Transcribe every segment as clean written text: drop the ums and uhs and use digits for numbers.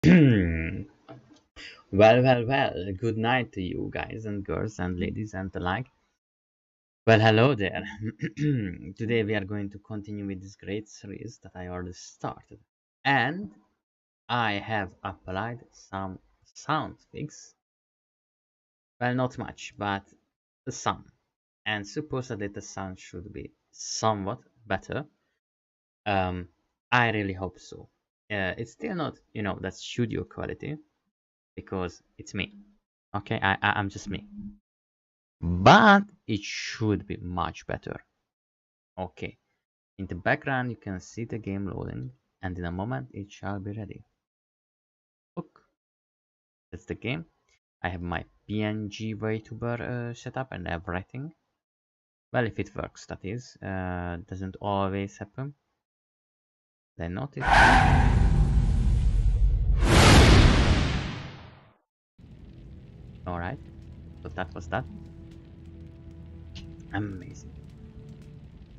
Well, good night to you guys and girls and ladies and the like. Well, hello there. Today we are going to continue with this great series that I already started. And I have applied some sound fix. Well, not much, but some. And supposedly the sound should be somewhat better. Um, I really hope so. It's still not, that studio quality because it's me. Okay, I'm just me. But it should be much better. Okay, in the background you can see the game loading, and in a moment it shall be ready. Look, that's the game. I have my PNG vtuber set up and everything. Well, if it works, that is. Doesn't always happen. Then notice. Alright, so that was that. Amazing.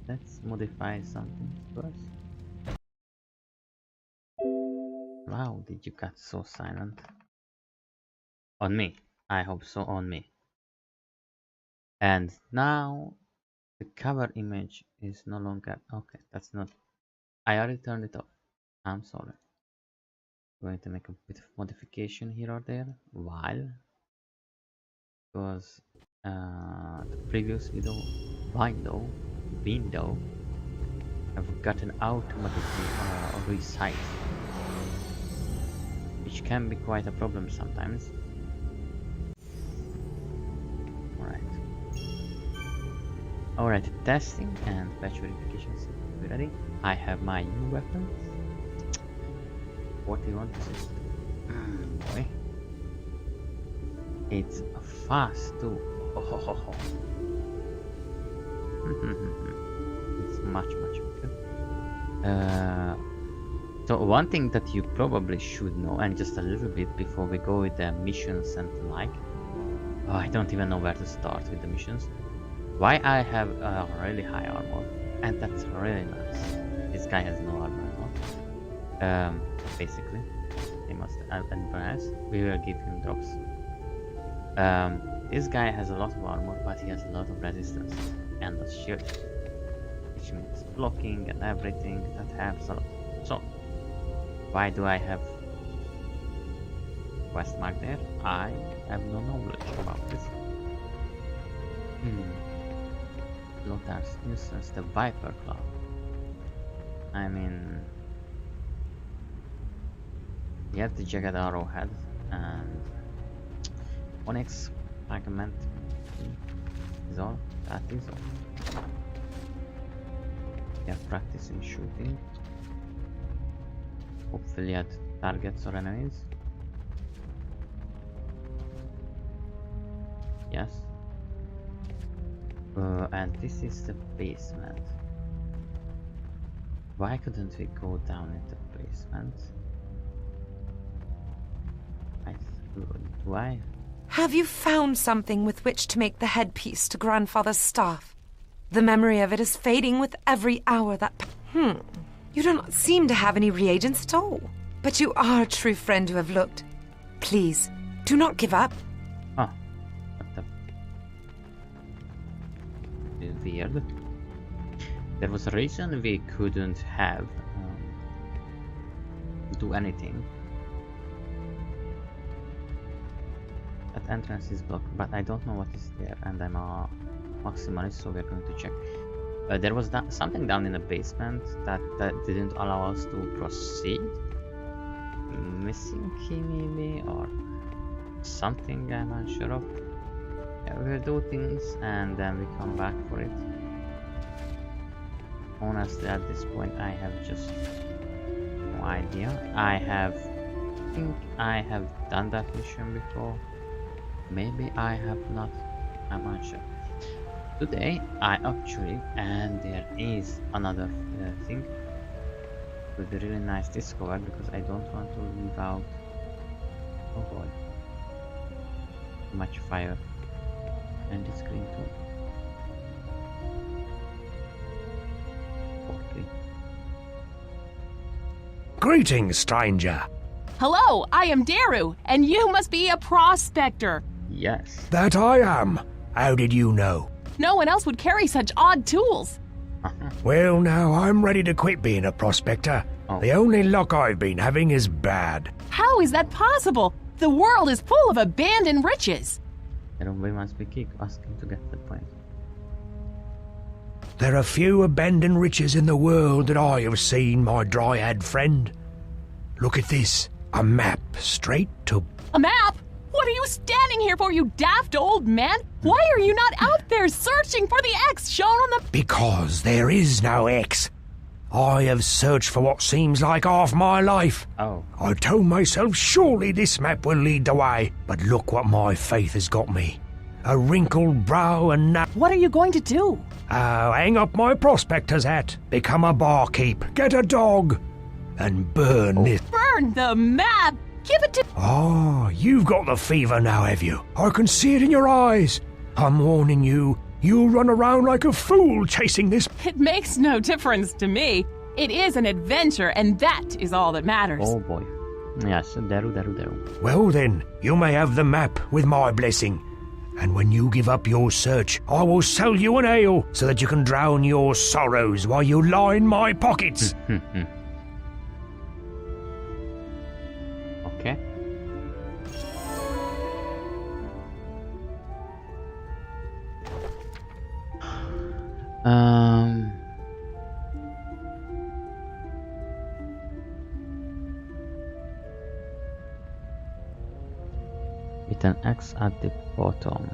Let's modify something first. Wow, did you get so silent? On me. I hope so, on me. And now the cover image is no longer okay. That's not. I already turned it off. I'm sorry. I'm going to make a bit of modification here or there. While because the previous window have gotten automatically resized, which can be quite a problem sometimes. Alright, testing and patch verification seems to be ready. I have my new weapons. What do you want to say? Boy. It's fast too. Oh. It's much better. So one thing that you probably should know, and just a little bit before we go with the missions and the like. Oh, I don't even know where to start with the missions. Why I have a really high armor, and that's really nice. This guy has no armor at all. Basically, they must advance. We will give him drops. This guy has a lot of armor, but he has a lot of resistance and a shield, which means blocking and everything. That helps a lot. So, why do I have quest mark there? I have no knowledge about this. Lotar's instance, the Viper Club. I mean, you have the Jagged Arrowhead and Onyx Fragment is all. That is all. You have practice in shooting. Hopefully at targets or enemies. Yes. And this is the basement. Why couldn't we go down in the basement? Do I? Have you found something with which to make the headpiece to Grandfather's staff? The memory of it is fading with every hour that... You do not seem to have any reagents at all. But you are a true friend to have looked. Please, do not give up. Oh, what the... Weird. There was a reason we couldn't have do anything. That entrance is blocked, but I don't know what is there, and I'm a maximalist, so we're going to check. There was something down in the basement that didn't allow us to proceed. Missing key maybe, or something I'm unsure of. Yeah, we'll do things and then we come back for it. Honestly, at this point I have just no idea. I think I have done that mission before. Maybe I have not. I'm unsure. Today I actually, and there is another thing. It would be really nice discover because I don't want to leave out. Oh boy, too much fire, and it's green too. 40. Greetings, stranger. Hello, I am Daru, and you must be a prospector. Yes. That I am. How did you know? No one else would carry such odd tools. Well, now I'm ready to quit being a prospector. Oh. The only luck I've been having is bad. How is that possible? The world is full of abandoned riches. We must be asking to get the point. There are few abandoned riches in the world that I have seen, my dryad friend. Look at this. A map straight to... A map? What are you standing here for, you daft old man? Why are you not out there searching for the X shown on the... Because there is no X. I have searched for what seems like half my life. Oh. I told myself surely this map will lead the way, but look what my faith has got me. A wrinkled brow and What are you going to do? hang up my prospector's hat, become a barkeep, get a dog, and burn this. Burn the map! Give it to... Oh, you've got the fever now, have you? I can see it in your eyes. I'm warning you, you'll run around like a fool chasing this. It makes no difference to me. It is an adventure, and that is all that matters. Oh boy. Yes, Daru. Well then, you may have the map with my blessing. And when you give up your search, I will sell you an ale so that you can drown your sorrows while you line my pockets. Okay. With an X at the bottom.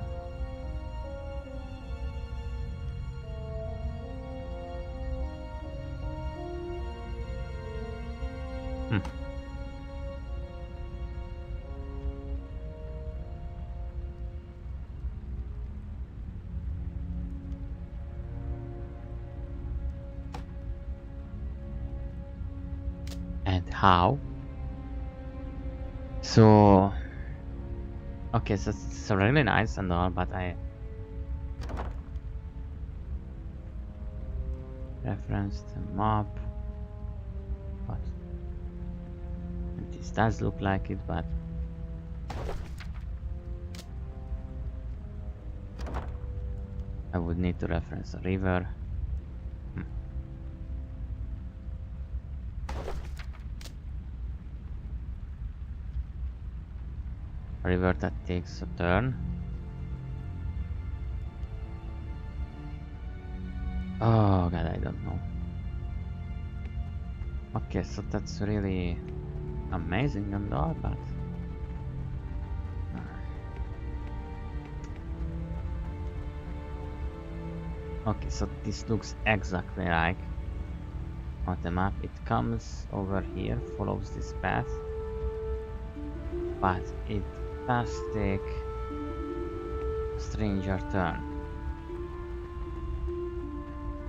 And how? So okay, so it's really nice and all, but I reference the map. But this does look like it, but I would need to reference a river. A river that takes a turn. Oh god, I don't know. Okay, so that's really amazing and all, but okay, so this looks exactly like on the map. It comes over here, follows this path, but it does take a stranger turn.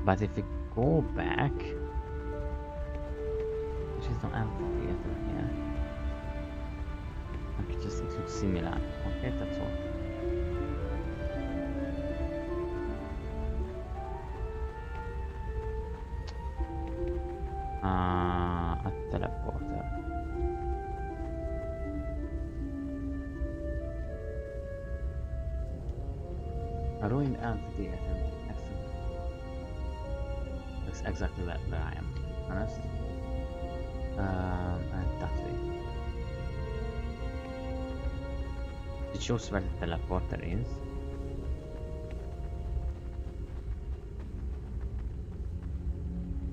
But if we go back, there is no amphitheater here. Okay, just it looks similar. Okay, that's all. A teleporter. A ruined amphitheater. Excellent. That's exactly where I am, to be honest. And that way. It shows where the teleporter is.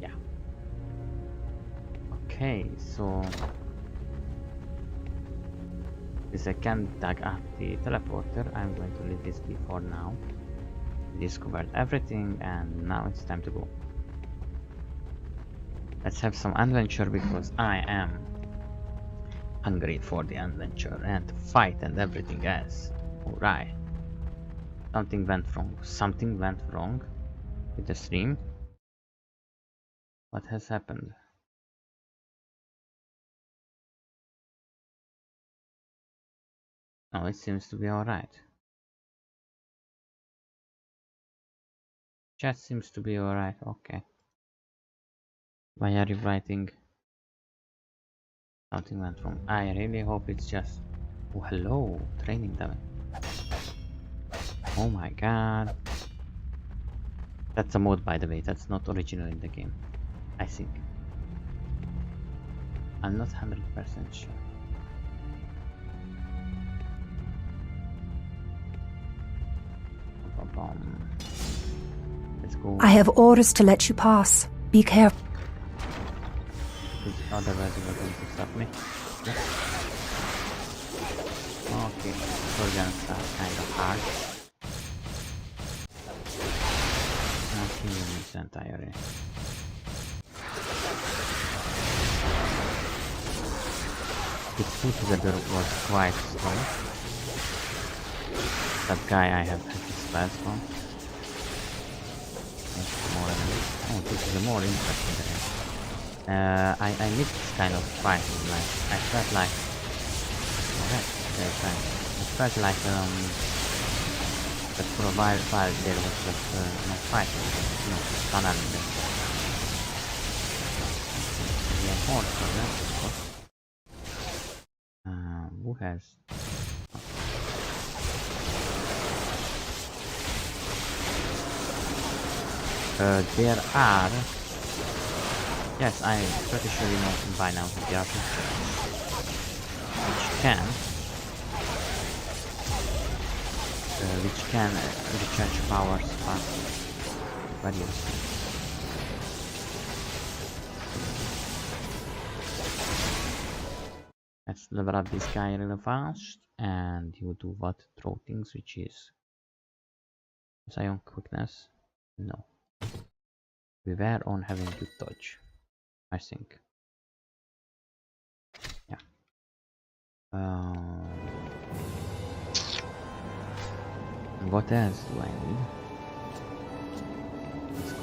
Yeah. Okay, so since I can't tag up the teleporter, I'm going to leave this be for now. We discovered everything and now it's time to go. Let's have some adventure because I am hungry for the adventure and fight and everything else. Alright. Something went wrong. Something went wrong with the stream. What has happened? Oh, it seems to be alright. Chat seems to be alright, okay. Why are you writing Something went wrong. I really hope it's just... Oh, hello, training damage. Oh my god. That's a mod, by the way. That's not original in the game, I think. I'm not 100% sure. Let's go. I have orders to let you pass. Be careful. Because otherwise you're going to stop me. Yeah. Okay, we're gonna start kind of hard. Okay, you miss entirely. The two together was quite strong. That guy I have had his spells from. Oh, this is a more interesting area. I missed this kind of fight. Like I felt like, alright, very fine. I felt like that for a while there was just no fighting, no tunneling. Yeah, horse for that, of course. Who has? There are... Yes, I'm pretty sure you know by now that there are people which can recharge powers fast. Various. Let's level up this guy really fast, and you do what? Throw things, which is... Is I on quickness? No. We were on having good dodge, I think. Yeah. What else do I need? Let's go.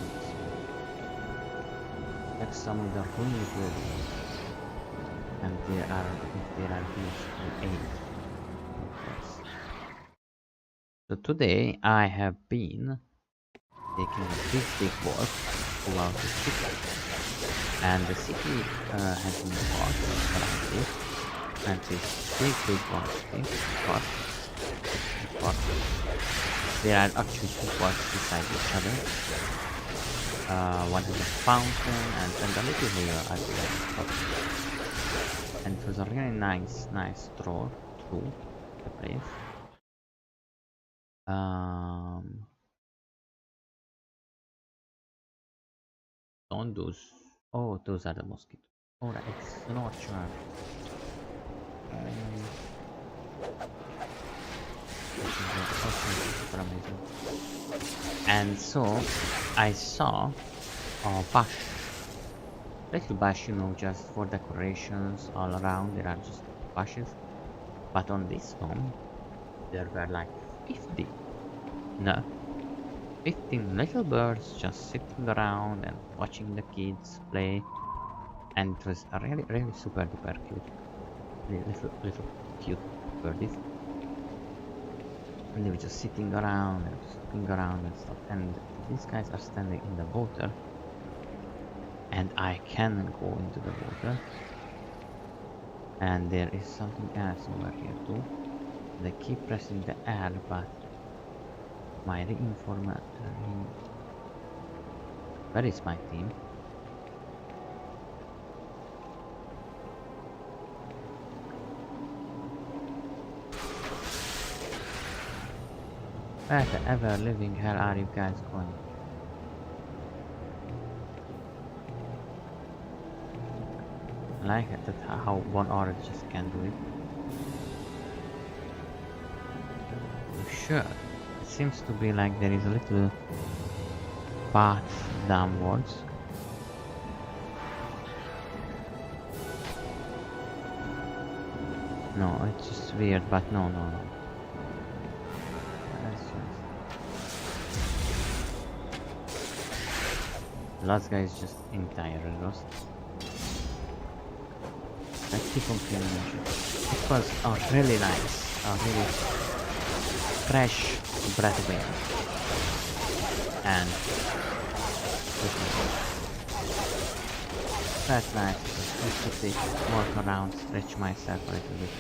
Let's summon the really good. And there are these 8. Yes. So today I have been taking a big walk throughout the city, and the city has been walked around it, and this big walk. There are actually 2 walks beside each other. One has a fountain and a little river at the top. And it was a really nice stroll through the place. Don't those... Oh, those are the mosquitoes. Alright, it's an orchard. Super amazing. And so I saw a bush. Little bush, you know, just for decorations all around. There are just bushes. But on this one, there were like 50. No. 15 little birds just sitting around and watching the kids play, and it was a really super duper cute little cute birdies, and they were just sitting around and looking around and stuff. And these guys are standing in the water, and I can go into the water, and there is something else over here too. They keep pressing the R, but my reinformer... Where is my team? Where the ever living hell are you guys going? I like it that how one order just can do it. You sure? It seems to be like there is a little path downwards. No, it's just weird, but no. That's just... Last guy is just entirely lost. Let's keep on killing him. It was really nice, really fresh breath of air. And that's nice. Just to take walk around, stretch myself a little bit.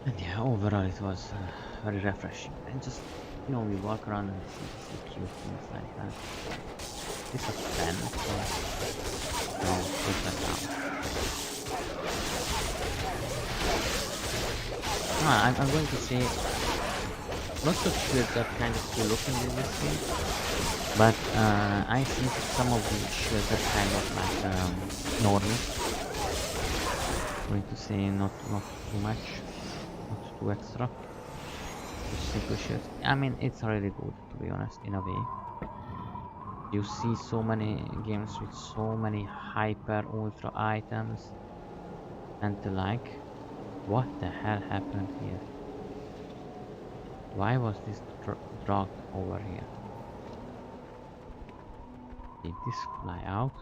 And yeah, overall it was very refreshing. And just, you know, we walk around and see cute things like that. This was fun, so no, put that down. I'm going to say lots of shields are kind of cool looking in this game, but I think some of the shields are kind of like normal. I'm going to say not too much, not too extra. Just simple shields. I mean, it's really good to be honest, in a way. You see so many games with so many hyper ultra items and the like. What the hell happened here? Why was this drug over here? Did this fly out?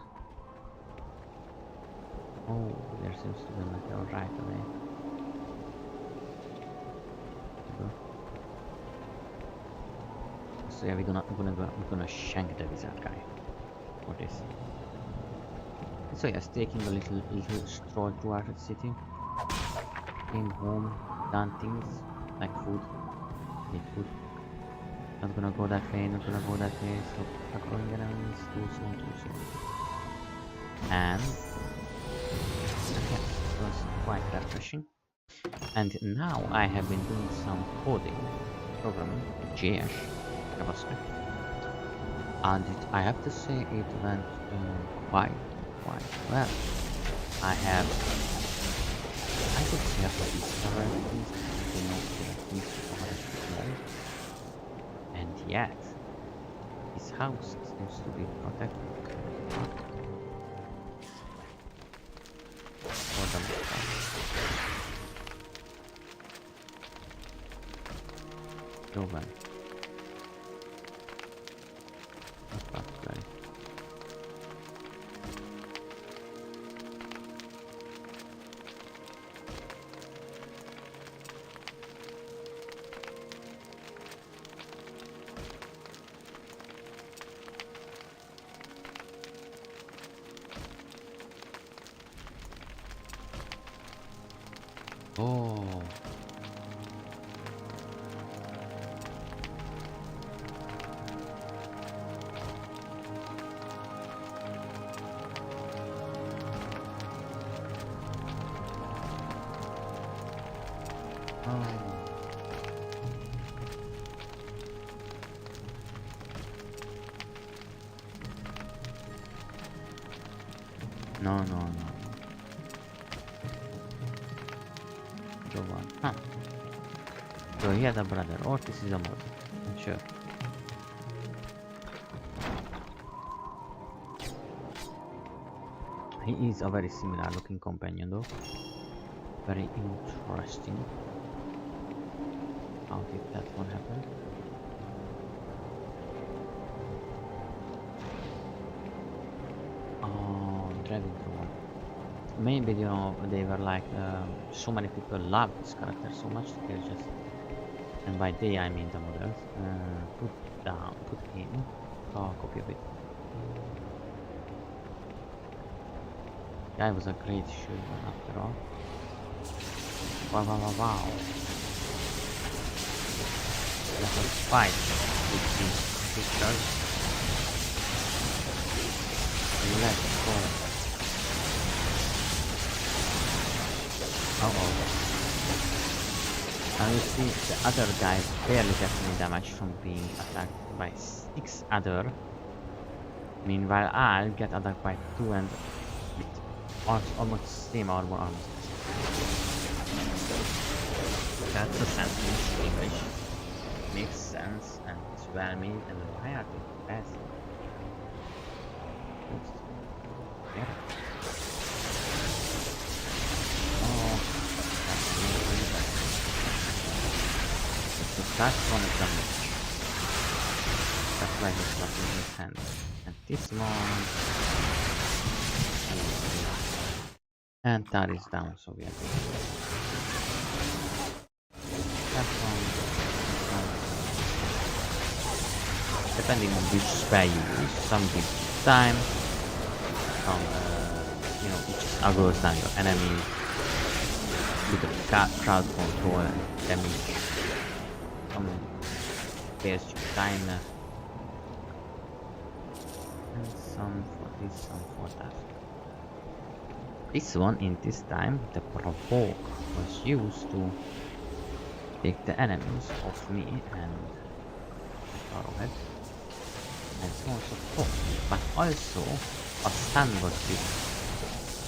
Oh, there seems to be a meteor right away. So yeah, we're gonna shank the wizard guy for this. So yes, taking a little stroll towards the city. Came home, done things like food. Need food. Not gonna go that way, not gonna go that way. Stop going around. Too soon. And yes, it was quite refreshing. And now I have been doing some coding, programming, JS, JavaScript, and I have to say it went quite well. I could say a discover things I did not things more, and yet his house seems to be protected for the most part. Proven. Not particularly. Oh. No. The one. Huh. So he has a brother, or this is a mother. Not sure. He is a very similar looking companion though. Very interesting. How did that one happen? Oh, Dragon Throne. Maybe, you know, they were like, so many people love this character so much that they're just, and by they I mean the models, put in, copy of it. Guy was a great shooter after all. Wow. Let us fight with these sisters. Let's go. And you see the other guys barely get any damage from being attacked by 6 other. Meanwhile I'll get attacked by 2 and with almost same armor almost. That's a sentence which makes sense and it's well made, and why are they best? Oops. Yeah. Oh, that's really bad. So that's one of them. That's why he's stuck in his hand. And this one. And that is down, so we are good. That one. Depending on which spell you use, some give time, some you know, it just aggros down your enemies with the crowd control and damage. Some pairs to timer. And some for this, some for that. This one, in this time, the provoke was used to take the enemies off me and arrowhead and so on and so forth. But also a stun was used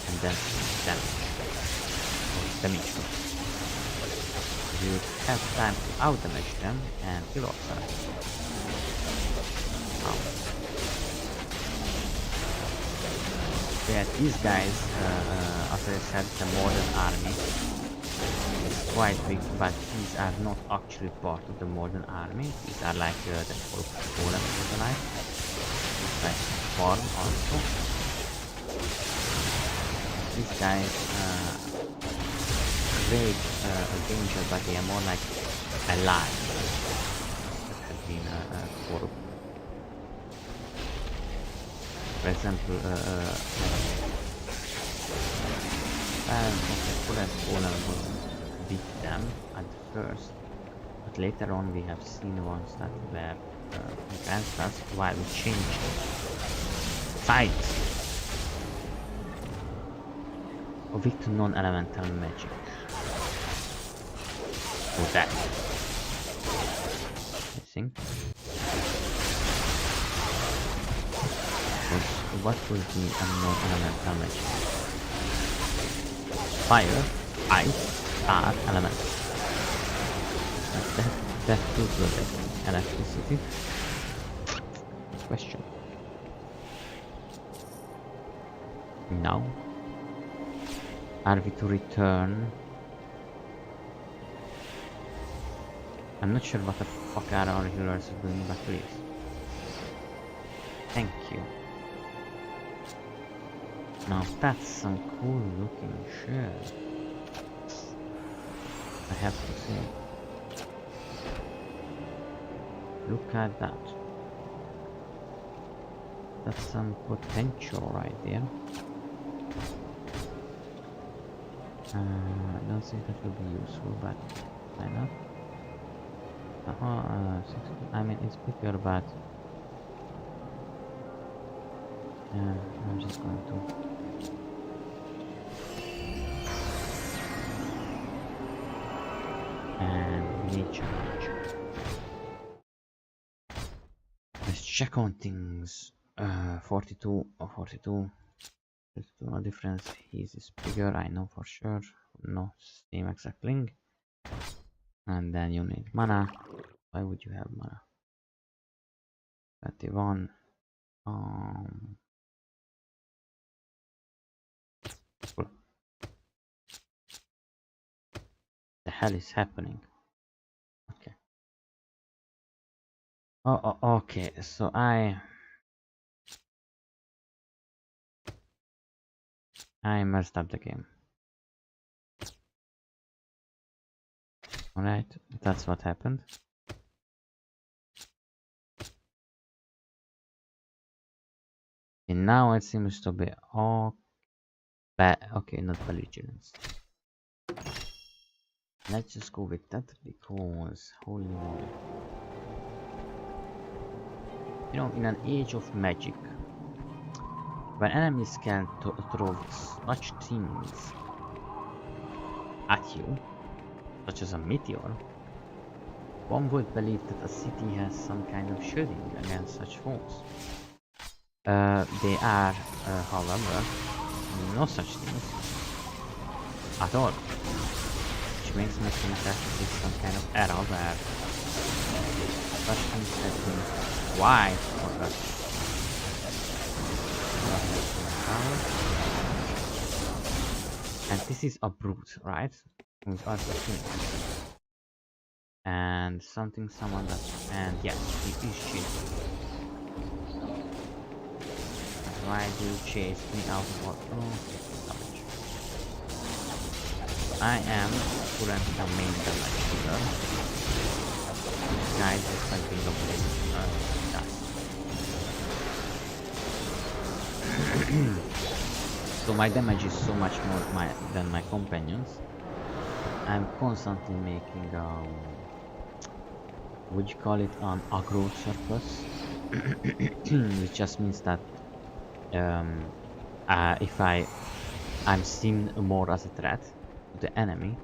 and then damage. You have time to out damage them and kill yourself. Yeah, these guys, as I said, the modern army is quite big, but these are not actually part of the modern army. These are like the golem for the night. It's like farm also. These guys great danger, but they are more like allies that have been corrupt. For example, beat them at first, but later on we have seen ones that were against us while we changed sides of it to non-elemental magic. So that I think was what would be a non-elemental magic? Fire, ice, are elements. That too like electricity. Question. Now, are we to return? I'm not sure what the fuck are our healers doing, but please. Thank you. Now that's some cool looking shit. I have to say. Look at that. That's some potential right there. I don't think that will be useful, but why not? I mean, it's bigger, but I'm just going to. And nature. Let's check on things. 42 or 42. There's no difference. His is bigger, I know for sure. No, same exact link. And then you need mana. Why would you have mana? 21. Cool. The hell is happening? Okay. Oh, okay. So I messed up the game. Alright, that's what happened. And now it seems to be all bad. Okay, not belligerence. Let's just go with that because holy moly. You know, in an age of magic, when enemies can throw such things at you, such as a meteor, one would believe that a city has some kind of shielding against such foes. They are, however, no such things at all, which makes me think that it is some kind of error where such things have been wide for us. And this is a brute, right? With also things. And someone that, and yes, he is shielding. Why do you chase me out for damage? I am currently the main damage dealer. This guy just has been located So my damage is so much more than my companions. I'm constantly making would you call it an aggro surplus, which just means that if I'm seen more as a threat to the enemy,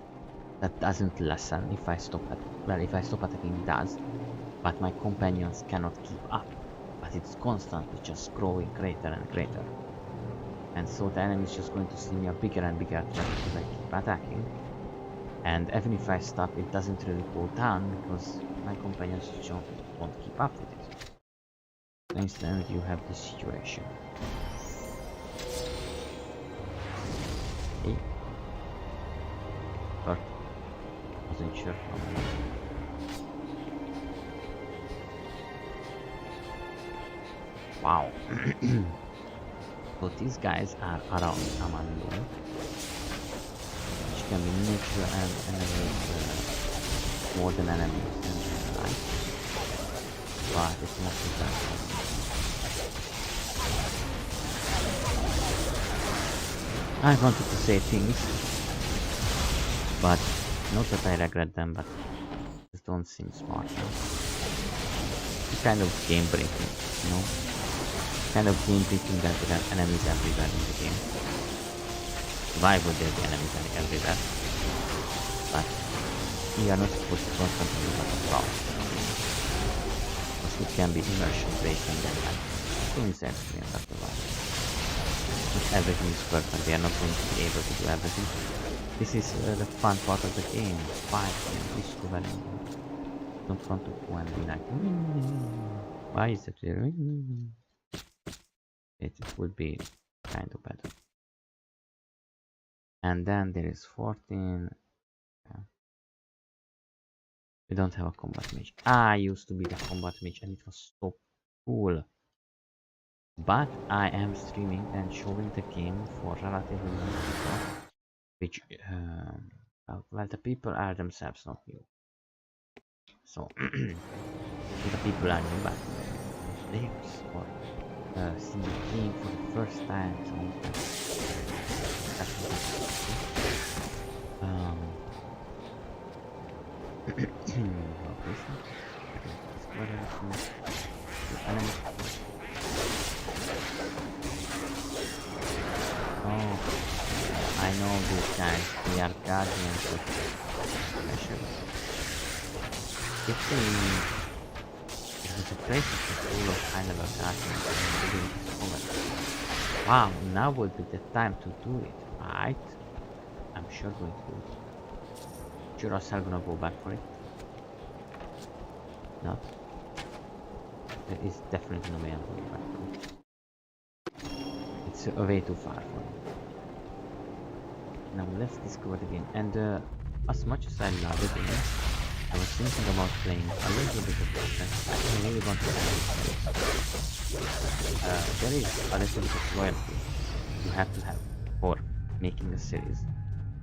that doesn't lessen if I stop attacking, it does, but my companions cannot keep up, but it's constantly just growing greater and greater, and so the enemy is just going to see me a bigger and bigger threat because I keep attacking. And even if I stop, it doesn't really go down because my companions won't keep up with it. For instance, you have this situation. Okay. But wasn't sure how many. Wow. So these guys are around Amando, which can be nature and enemies, more than enemies in life. But it's not too bad. I wanted to say things, but not that I regret them, but just don't seem smart. It's kind of game breaking, you know? Kind of game breaking that there are enemies everywhere in the game. Why would there be enemies everywhere? But you are not supposed to constantly look at the plot. Because it can be immersion breaking and like too insensitive after a while. Not everything is perfect, they are not going to be able to do everything. This is the fun part of the game, fighting, discovering. Don't want to go and be like, why is it here? It would be kind of better. And then there is 14. Yeah. We don't have a combat mage. I used to be the combat mage and it was so cool. But I am streaming and showing the game for relatively new people, which well, the people are themselves not new. So the people are new, but players or see the game for the first time. So oh, I know these guys. They are guardians of treasures. If there's a place full of high level guardians and we didn't discover it. Wow, now would be the time to do it, right? I'm sure going to do it. Sure, us are gonna go back for it. Not. There is definitely no way I'm going back for it. It's way too far for me. Now let's discover the game. And as much as I love the game, I was thinking about playing a little bit of defense. I really want to play there is a little bit of loyalty you have to have for making a series.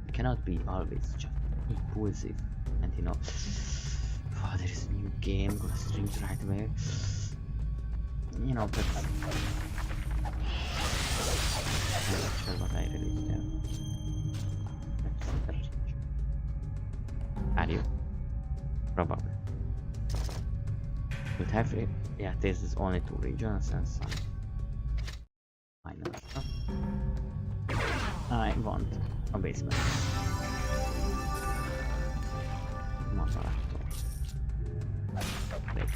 You cannot be always just impulsive and you know, oh, there is a new game, gonna stream it right away. You know, but I'm not sure what I released there. Let's see that change. Are you? Probably. Would have it. Yeah, this is only 2 regions and some minor stuff. I want a basement. Moderator. Break.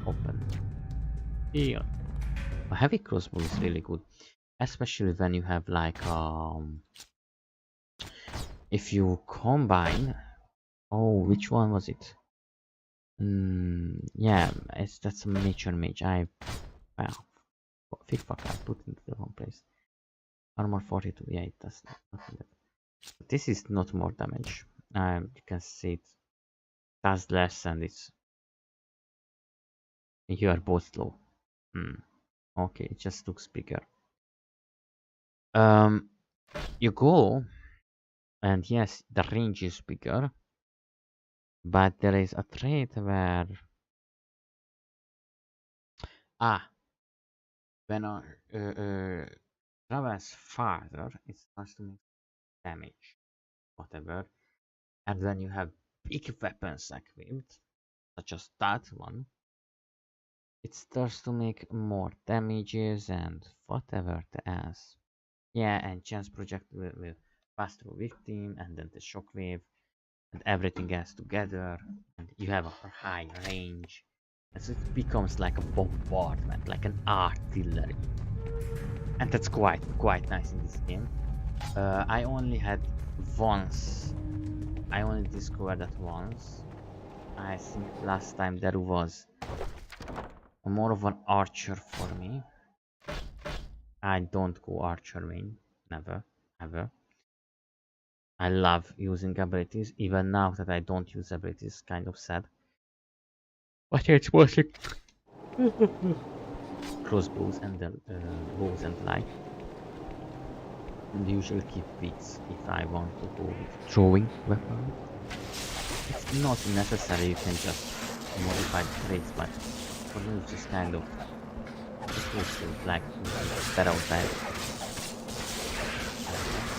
Open. Here. A heavy crossbow is really good, especially when you have like if you combine. Oh, which one was it? Yeah, that's a nature mage. Well, fuck, I put it in the wrong place. Armor 42. Yeah, it does nothing. This is not more damage. You can see it does less, and you are both low. Okay, it just looks bigger. You go, and yes, the range is bigger, but there is a trait where when a travels farther, it starts to make damage, whatever. And when you have big weapons equipped, such as that one, it starts to make more damages and whatever else. Yeah, and chance projectile will pass through victim, and then the shockwave, and everything else together, and you have a high range. And so it becomes like a bombardment, like an artillery. And that's quite nice in this game. I only had once. I only discovered that once. I think last time there was more of an archer for me. I don't go archer main, never, ever. I love using abilities, even now that I don't use abilities, kind of sad. But yeah, it's mostly crossbows and the bows and light. And usually keep beats if I want to go with throwing weapon. It's not necessary, you can just modify the traits, but for me it's just kind of like stereotype.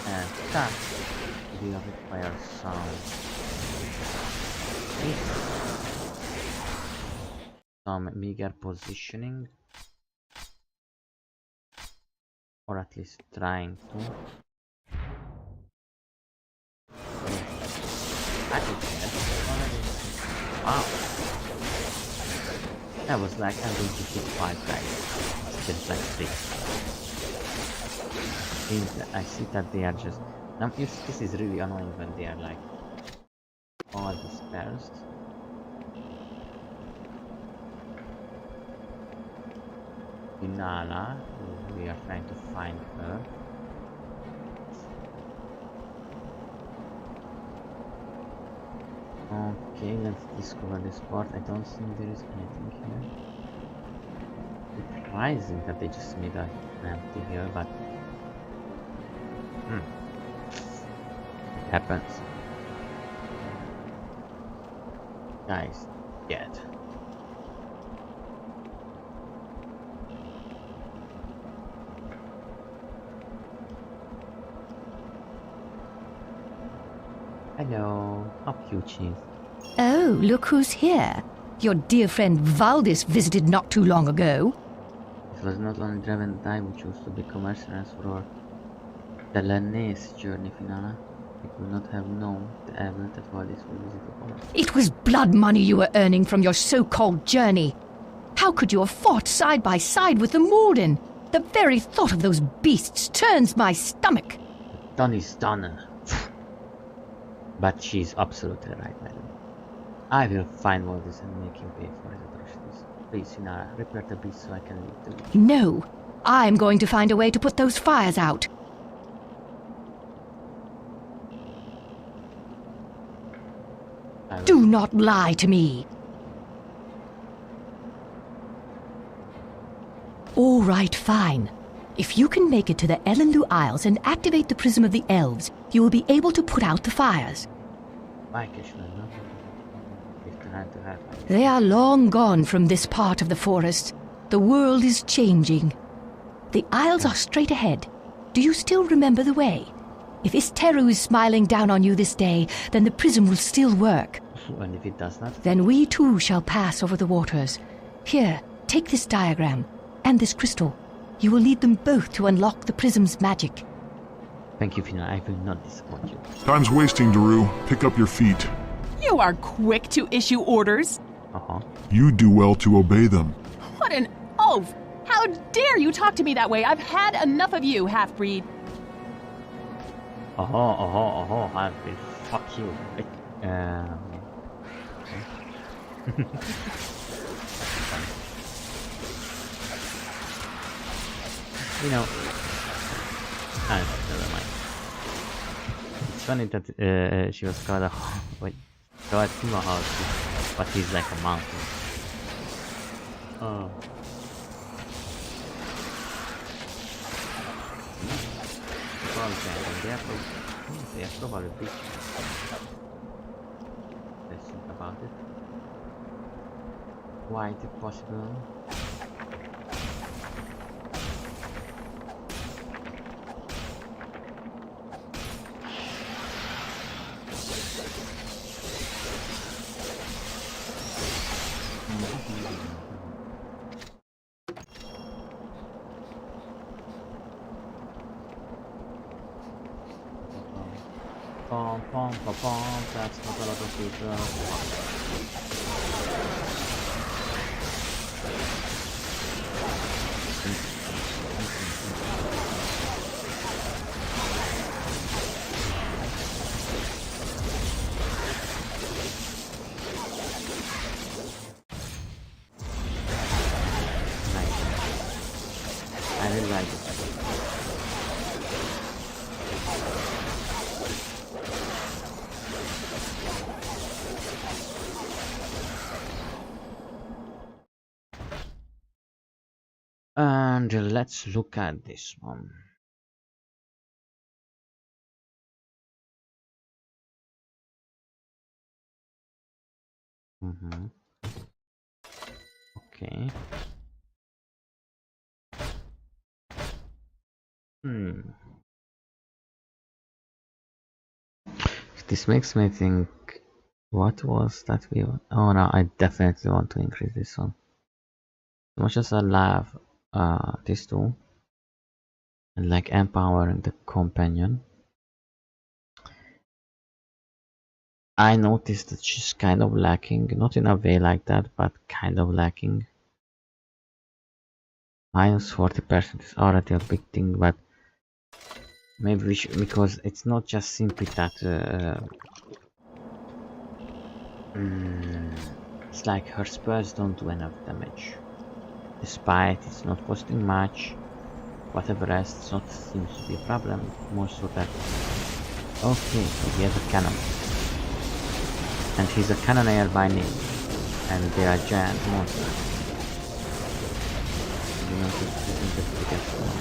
And that will require some meager positioning, or at least trying to. I did that already. Wow. That was like I'm going to hit 5 guys. It's like 6. I see that they are just. Now this is really annoying when they are like all dispersed. Inala, we are trying to find her. Okay, let's discover this part. I don't think there is anything here. Surprising that they just made an empty here, but it happens. Guys, dead. Hello, how cute she is. Oh, look who's here. Your dear friend Valdis visited not too long ago. It was not only Draven and I who chose to become mercenaries for our Delaney's journey, Finala. We could not have known the event that Valdis would visit upon us. It was blood money you were earning from your so-called journey. How could you have fought side by side with the Morden? The very thought of those beasts turns my stomach. Done is done. But she's absolutely right, madam. I will find Valdis and make him pay for his atrocities. Please, Finala, repair the beast so I can leave the village. No, I'm going to find a way to put those fires out. Do not lie to me. All right, fine. If you can make it to the Ellenlu Isles and activate the Prism of the Elves, you will be able to put out the fires. Vaikesh will not be trying to have Vaikesh. They are long gone from this part of the forest. The world is changing. The Isles are straight ahead. Do you still remember the way? If Isteru is smiling down on you this day, then the prism will still work. And if it does not? Then we too shall pass over the waters. Here, take this diagram, and this crystal. You will need them both to unlock the prism's magic. Thank you, Finala. I will not disappoint you. Time's wasting, Daru. Pick up your feet. You are quick to issue orders. You do well to obey them. What an oaf! How dare you talk to me that way? I've had enough of you, half-breed. Half-breed. Fuck you. You know, never mind. It's funny that she was called a Kawashima house, but he's like a mountain. Oh. They are probably big. Let's think about it. Quite possible. pom pom pom pom. That's not a lot of people. I really like it. And let's look at this one. Okay. This makes me think, what was that we... Oh no, I definitely want to increase this one. As much as I love this tool, and like empowering the companion, I noticed that she's kind of lacking, not in a way like that, but kind of lacking. Minus 40% is already a big thing, but maybe we should, because it's not just simply that it's like her spells don't do enough damage. Despite it's not costing much, whatever else, it's not seems to be a problem. More so that, okay, so he has a cannon, and he's a cannoneer by name, and they are giant monsters. You know, this isn't the biggest one.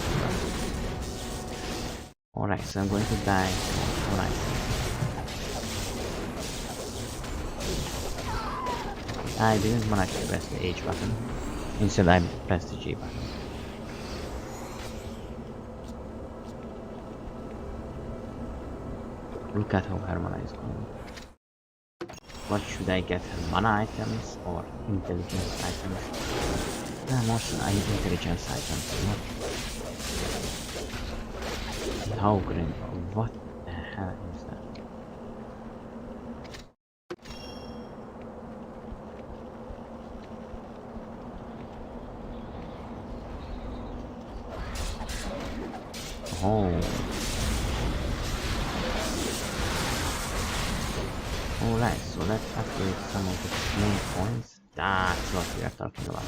Alright, so I'm going to die. Alright. I didn't manage to press the H button. Instead I pressed the G button. Look at how her mana is going. What should I get? Her mana items or intelligence items? Most intelligence items. How green? What the hell is that? Oh. Alright, so let's upgrade some of the main points. That's what we are talking about.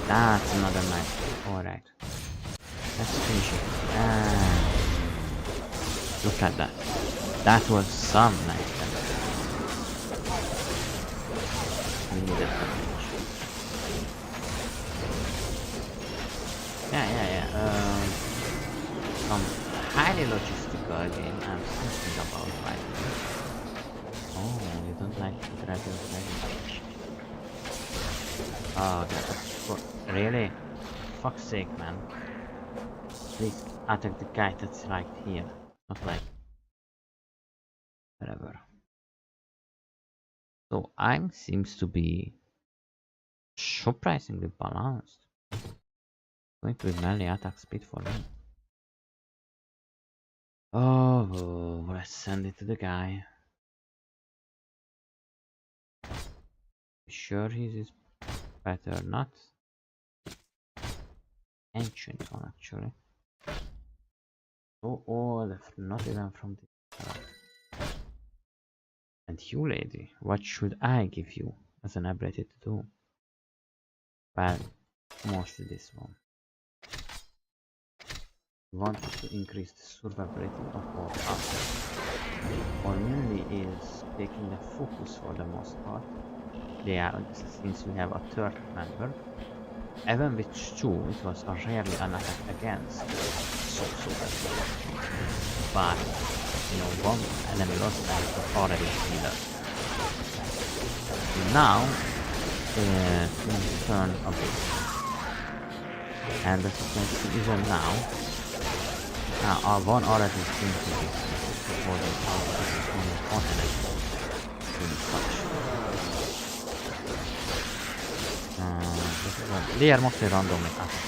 That's another nice one. Alright. Let's finish it. Look at that. That was some nice damage. We need that damage. Yeah. Some highly logistical game I'm thinking about right now. Oh, you don't like the dragon very much. Oh, that's really? Fuck's sake, man. Please attack the guy that's right here, not like whatever. So I'm seems to be surprisingly balanced. Going with melee attack speed for me. Oh, let's send it to the guy. Sure, his is better, not ancient one actually. Oh, not even from this. And you, lady, what should I give you as an ability to do? Well, mostly this one. Wanted to increase the survivability of all assets. Or mainly is taking the focus for the most part. Yeah, since we have a third member. Even with 2, it was a rarely an attack against. So bad. But, you know, one enemy lost and it was already healer. Now, things turn a bit. And as you can see, even now, our one already seems to be supporting our enemy in such. They are mostly randomly attacking,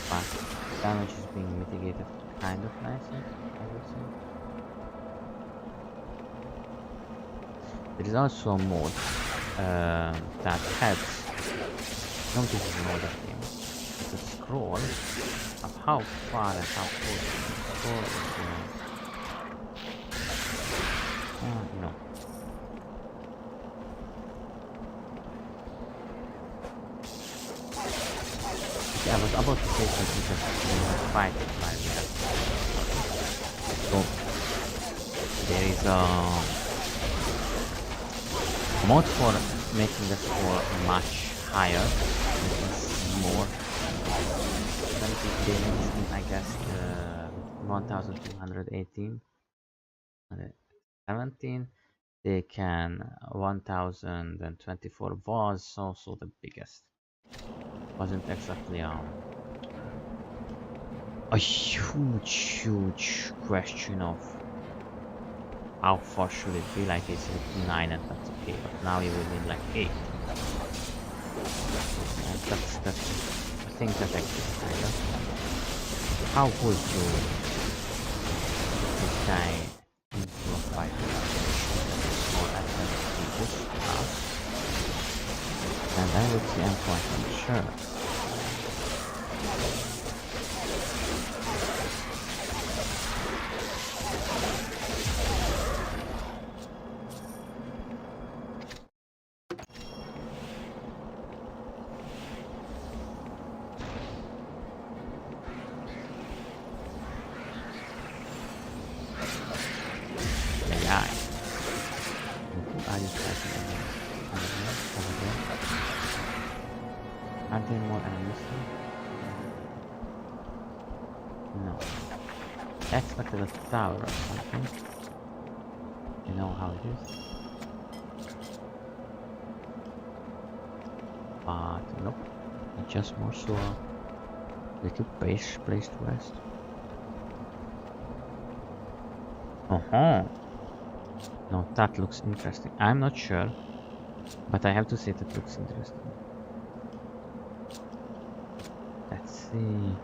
but damage is being mitigated kind of nice, I would say. There is also a mode that helps. No, this is another thing. The scroll of how far and how close the scroll is. No. Yeah, I was about to say something just fighting while we are. So there is a mod for making the score much higher. More. I guess 1218. 17. They can 1024 was also the biggest. Wasn't exactly a huge question of how far should it be. Like it's 9 and that's okay, but now you will need like 8. And that's I think that actually kind of how would you this guy into a fight or advantageous path? And I would say I'm quite unsure. Are there more enemies here? No. I expected a tower or something. You know how it is. But nope. It's just more so a little base place to rest. No, that looks interesting. I'm not sure, but I have to say that looks interesting. Let's see.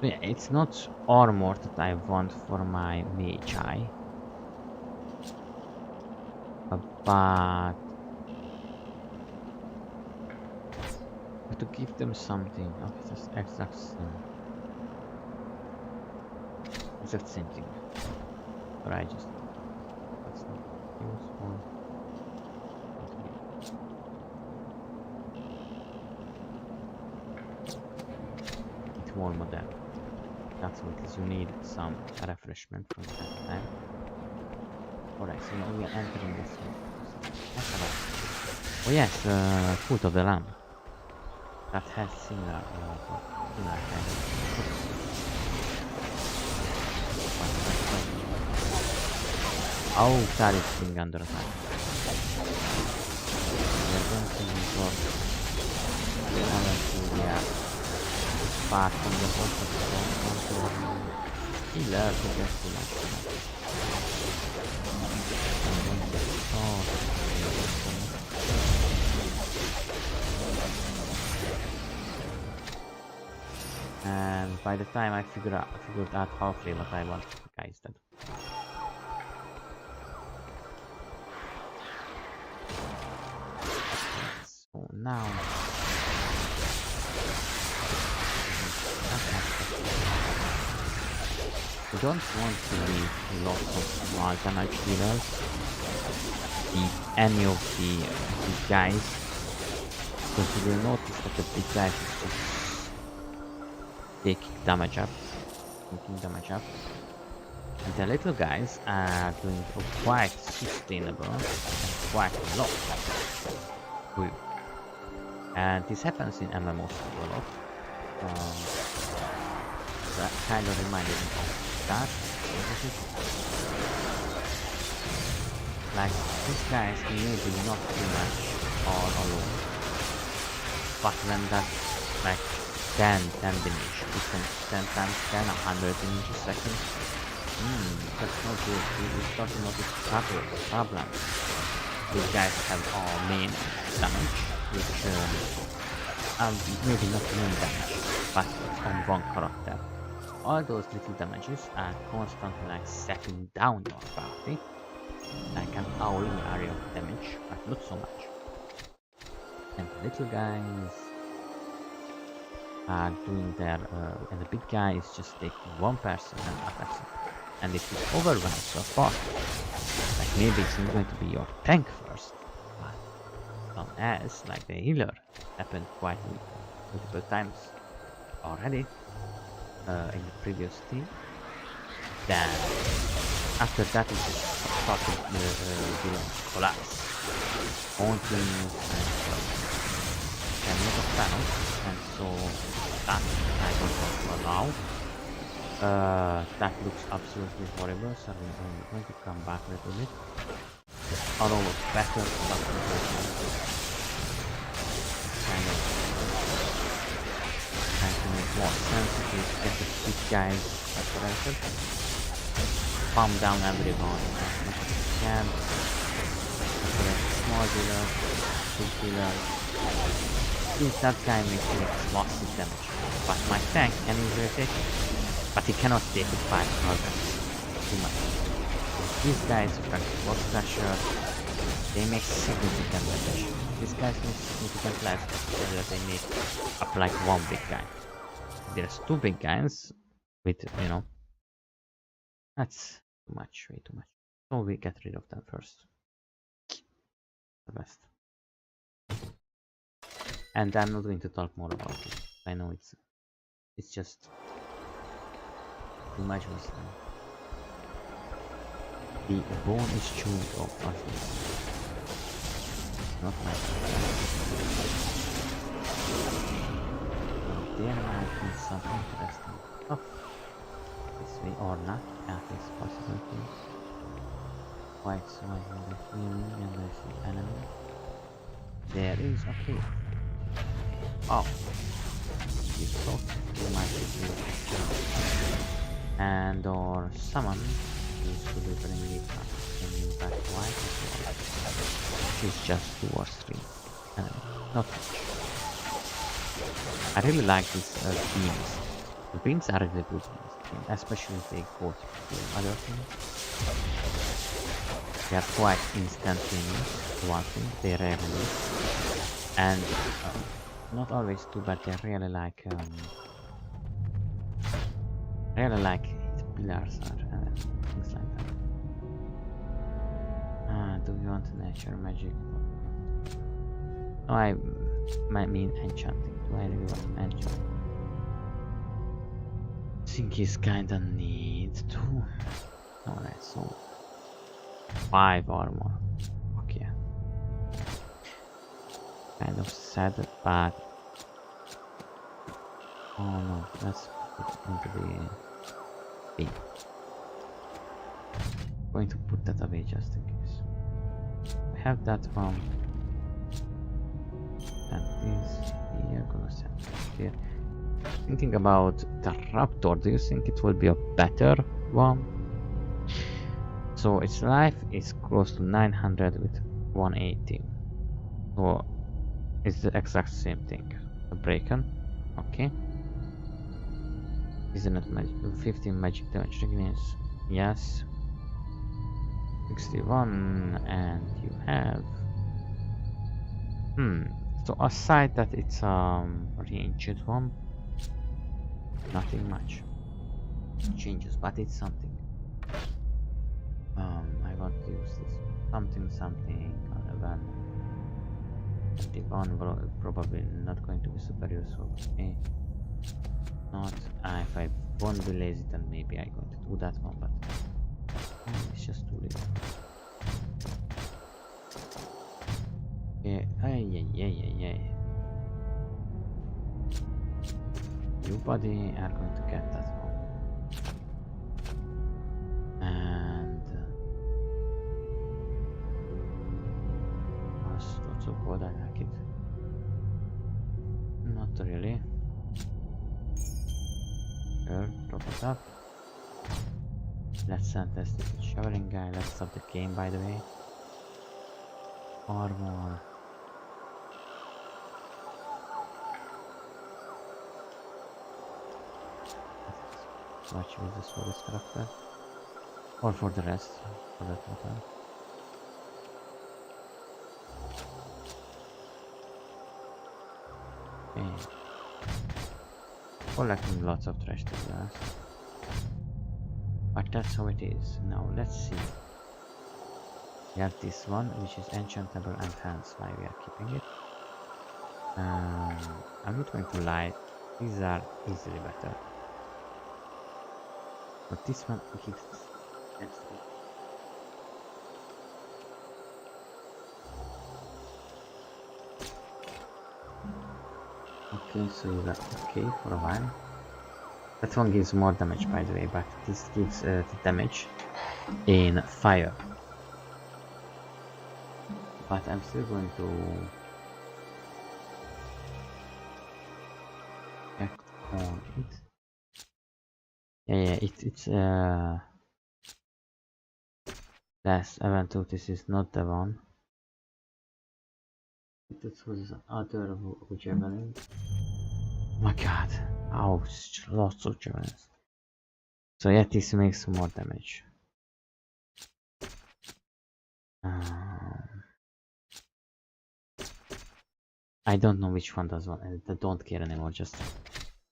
Yeah, it's not armor that I want for my mage eye. But to give them something. Okay, that's exact same thing. But I just that's not useful. It's more modern. That's what it is. You need some refreshment from time to time. Alright, so now we are entering this one. Oh yes, Foot of the Lamb. That has similar kind of. Oh, that is being under attack. We are going to resort to apart from the boss of the healer to get to that. And by the time I figured out halfway what I want, the guy is dead. So now we don't want to leave lots of small damage dealers, any of the big guys, because you will notice that the big guys is just taking damage up, and the little guys are doing quite sustainable and quite a lot. Good. And this happens in MMOs a lot. That kind of reminded me of that. Like, these guys maybe not too much all alone. But when that, like, 10 damage becomes 10 times 10, 100 damage a second. That's not good. We start to notice problems. These guys have all main damage, which maybe not main damage, but it's on one character. all those little damages are constantly like stepping down your party, like an owl in the area of damage, but not so much. And the little guys are doing their, and the big guy is just taking one person and attacks him. And if it overwhelms your party, like maybe it's not going to be your tank first, but some as like the healer happened quite multiple times already in the previous team, then after that it just started the collapse. Hauntings and a lot of panels, and so that I don't want to allow. That looks absolutely horrible, so I'm going to come back a little bit. The auto looks better, but kind of trying to make more sense to get the big guys separated. Pump down everyone as much as you can. Small dealers, big dealers. Since that guy makes lots of damage, but my tank can easily take it. But he cannot take it 5 targets. Too much. These guys practice boss pressure. They make significant damage. These guys make significant less because they need up like one big guy. There's 2 big guys with, you know, that's too much, way too much. So we get rid of them first. The best. And I'm not going to talk more about it. I know it's just too much of time. The bone is chewed off us. Not nice. There might be something interesting up this way or not, at least possibility. Quite so I hear the healing and I see enemy. There is a cave. Oh, you thought you might be and or someone is delivering it in back white which is just 2 or 3 not much. I really like these beams. The beams are really good in this game, especially if they go to other things. They are quite instantaneous, one thing, they rarely and not always too bad, they really like pillars or things like that. Do you want nature magic? No, I mean enchanting. Do I really want enchanting? I think he's kinda need to. Alright, so 5 armor. Okay. Kind of sad, but oh no, let's put it into the bin. Going to put that away just in case. I have that one. That is here, gonna set it here. Thinking about the raptor, do you think it will be a better one? So its life is close to 900 with 180. So it's the exact same thing. A Braken, okay. Isn't it magic? 15 magic damage against, yes. 61, and you have. So aside that it's ranged one, nothing much changes, but it's something. I want to use this something on 21, probably not going to be super useful. Okay. Not if I won't be lazy, then maybe I'm going to do that one, but it's just too late. Yeah. You buddy are going to get that one. And not so good, I like it. Not really. Sure, drop it up. Let's test this showering guy. Let's stop the game, by the way. Armor. much with this for this character. Or for the rest, for that matter. Okay. Collecting lots of trash to be honest. But that's how it is. Now let's see. We have this one which is enchantable and hence why we are keeping it. I'm not going to lie, these are easily better. But this one gives density. Okay, so you got okay for a while. That one gives more damage by the way, but this gives the damage in fire. But I'm still going to check on it. Yeah, it's last event notice is not the one. This was other javelin. Oh my god, ouch, lots of javelins. So yeah, this makes more damage. I don't know which one does what. I don't care anymore. Just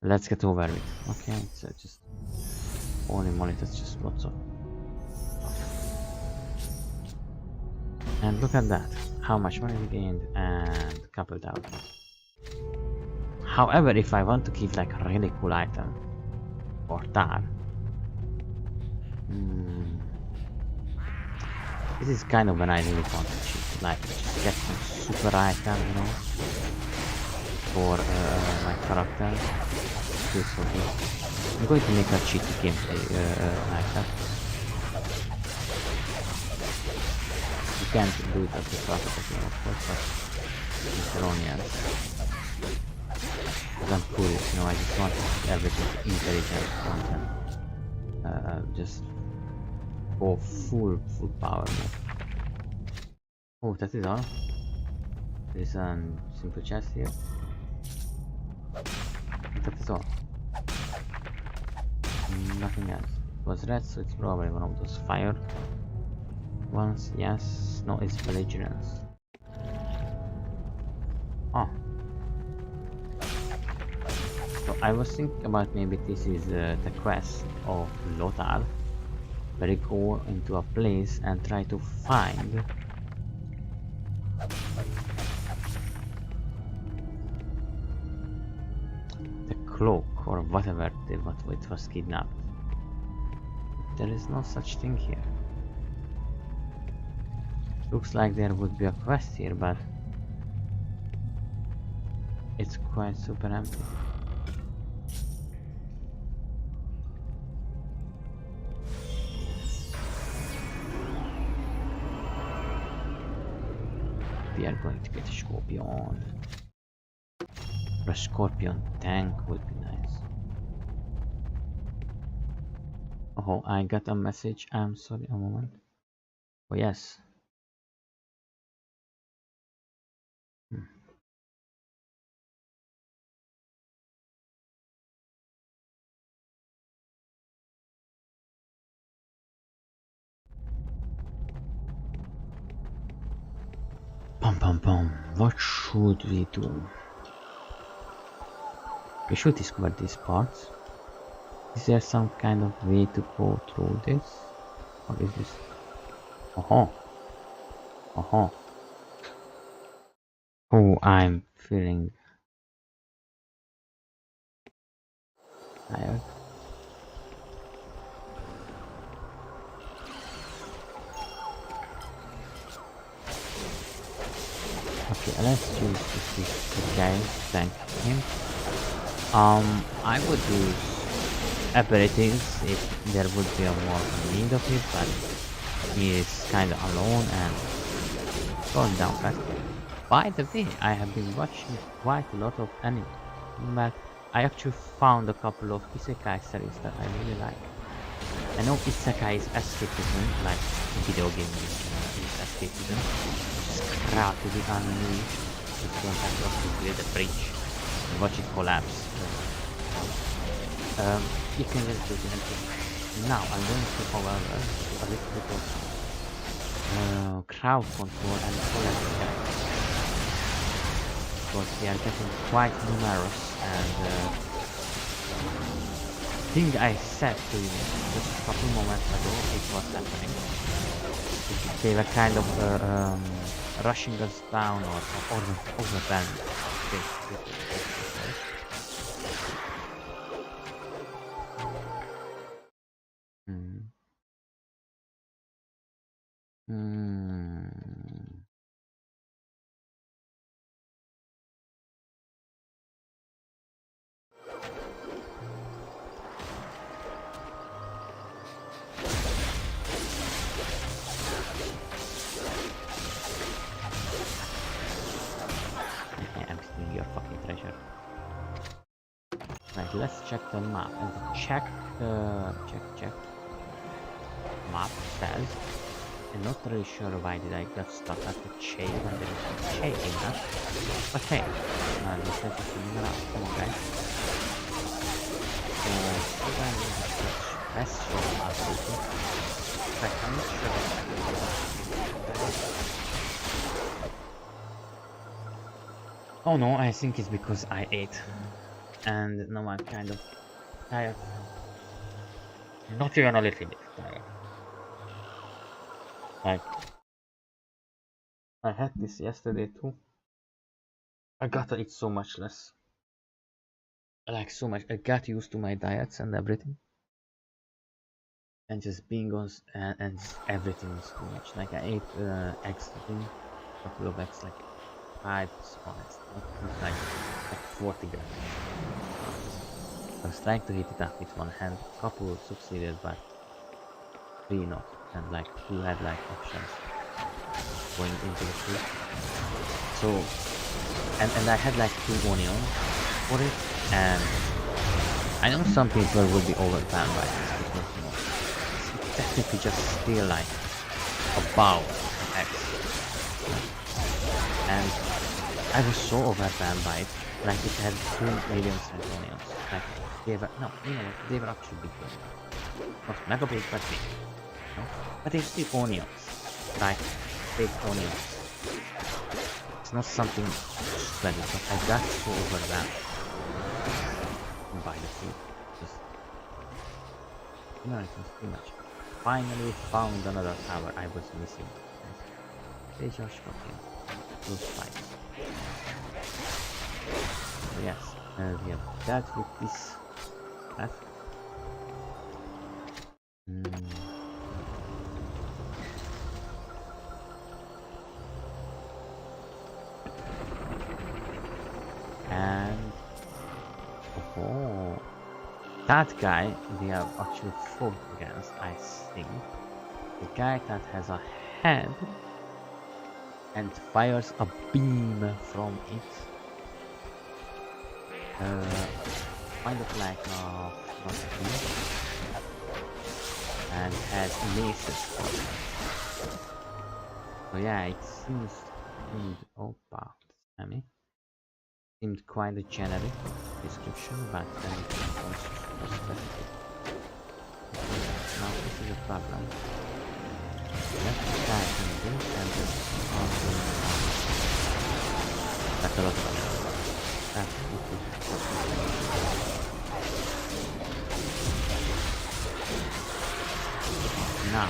let's get over it. Okay, so just holy moly, that's just lots of stuff. And look at that, how much money we gained and a couple thousand. However, if I want to keep like a really cool item or tar, this is kind of when I really want to cheat, like just get some super item, you know, for my character. This or this. I'm going to make a cheaty gameplay like that. You can't do it at the start of the game, of course, but it's erroneous. Because I'm curious, you know, I just want everything intelligent content. Just go full power mode. Oh, that is all. There is a simple chest here. That is all. Nothing else. It was red, so it's probably one of those fire ones. Yes. No, it's belligerence. Oh. So I was thinking about maybe this is the quest of Lothar, where you go into a place and try to find the cloak or whatever it was kidnapped. There is no such thing here. Looks like there would be a quest here, but it's quite super empty. We are going to get a scorpion. Or a scorpion tank would be nice. Oh, I got a message. I'm sorry, a moment. Oh yes. Pum. What should we do? We should discover these parts. Is there some kind of way to go through this? Or is this... Oh, I'm feeling tired. Okay, let's use this guy, thank him. I would use abilities if there would be a more need of it, but he is kinda alone and going down fast. By the way, I have been watching quite a lot of anime, but I actually found a couple of isekai series that I really like. I know isekai is escapism, like video game is escapism. Just crap to be unleashed. Just don't have to clear the bridge and watch it collapse. You can just do it. Now I'm going to, however, do a little bit of crowd control and collect them. Because they are getting quite numerous, and thing I said to you just a couple moments ago, it was happening. They were kind of rushing us down or overwhelmed. Right, let's check the map and check map says. I'm not really sure why did I get stuck at the chain when there is a chain in that. But hey, let's just figure out. Come on, guys. Let's show them how to do it. I'm not sure oh no, I think it's because I ate. And now I'm kind of tired. Not even a little bit tired. Like, I had this yesterday too. I got to eat so much less. Like so much. I got used to my diets and everything. And just being on and everything was too much. Like I ate eggs today, a couple of eggs, like 5 spoons, not like 40 grams. I was trying to hit it up with one hand. Couple succeeded, but 3 not. And like 2 had like options going into the food. So, and I had like 2 onions for it. And I know some people will be overwhelmed by this because you know it's technically just still like a bowl of eggs. And I was so overwhelmed by it. Like it had 2 medium-sized onions. Like they were no, you know what? They were actually big. Not mega big, but big. No? But they're still onions. Like big onions. It's not something splendid, but I got so overwhelmed by the food. Just you know, it was too much. Finally found another tower I was missing. They just got in. Those fights. So yes, we have dealt with this. And oh, that guy we have actually fought against, I think. The guy that has a head and fires a beam from it. Kind of like a and has maces. So yeah, it seemed seemed quite a generic description, but then it was also super specific. Now this is a problem. Let's try and do and just that's a lot of it. Now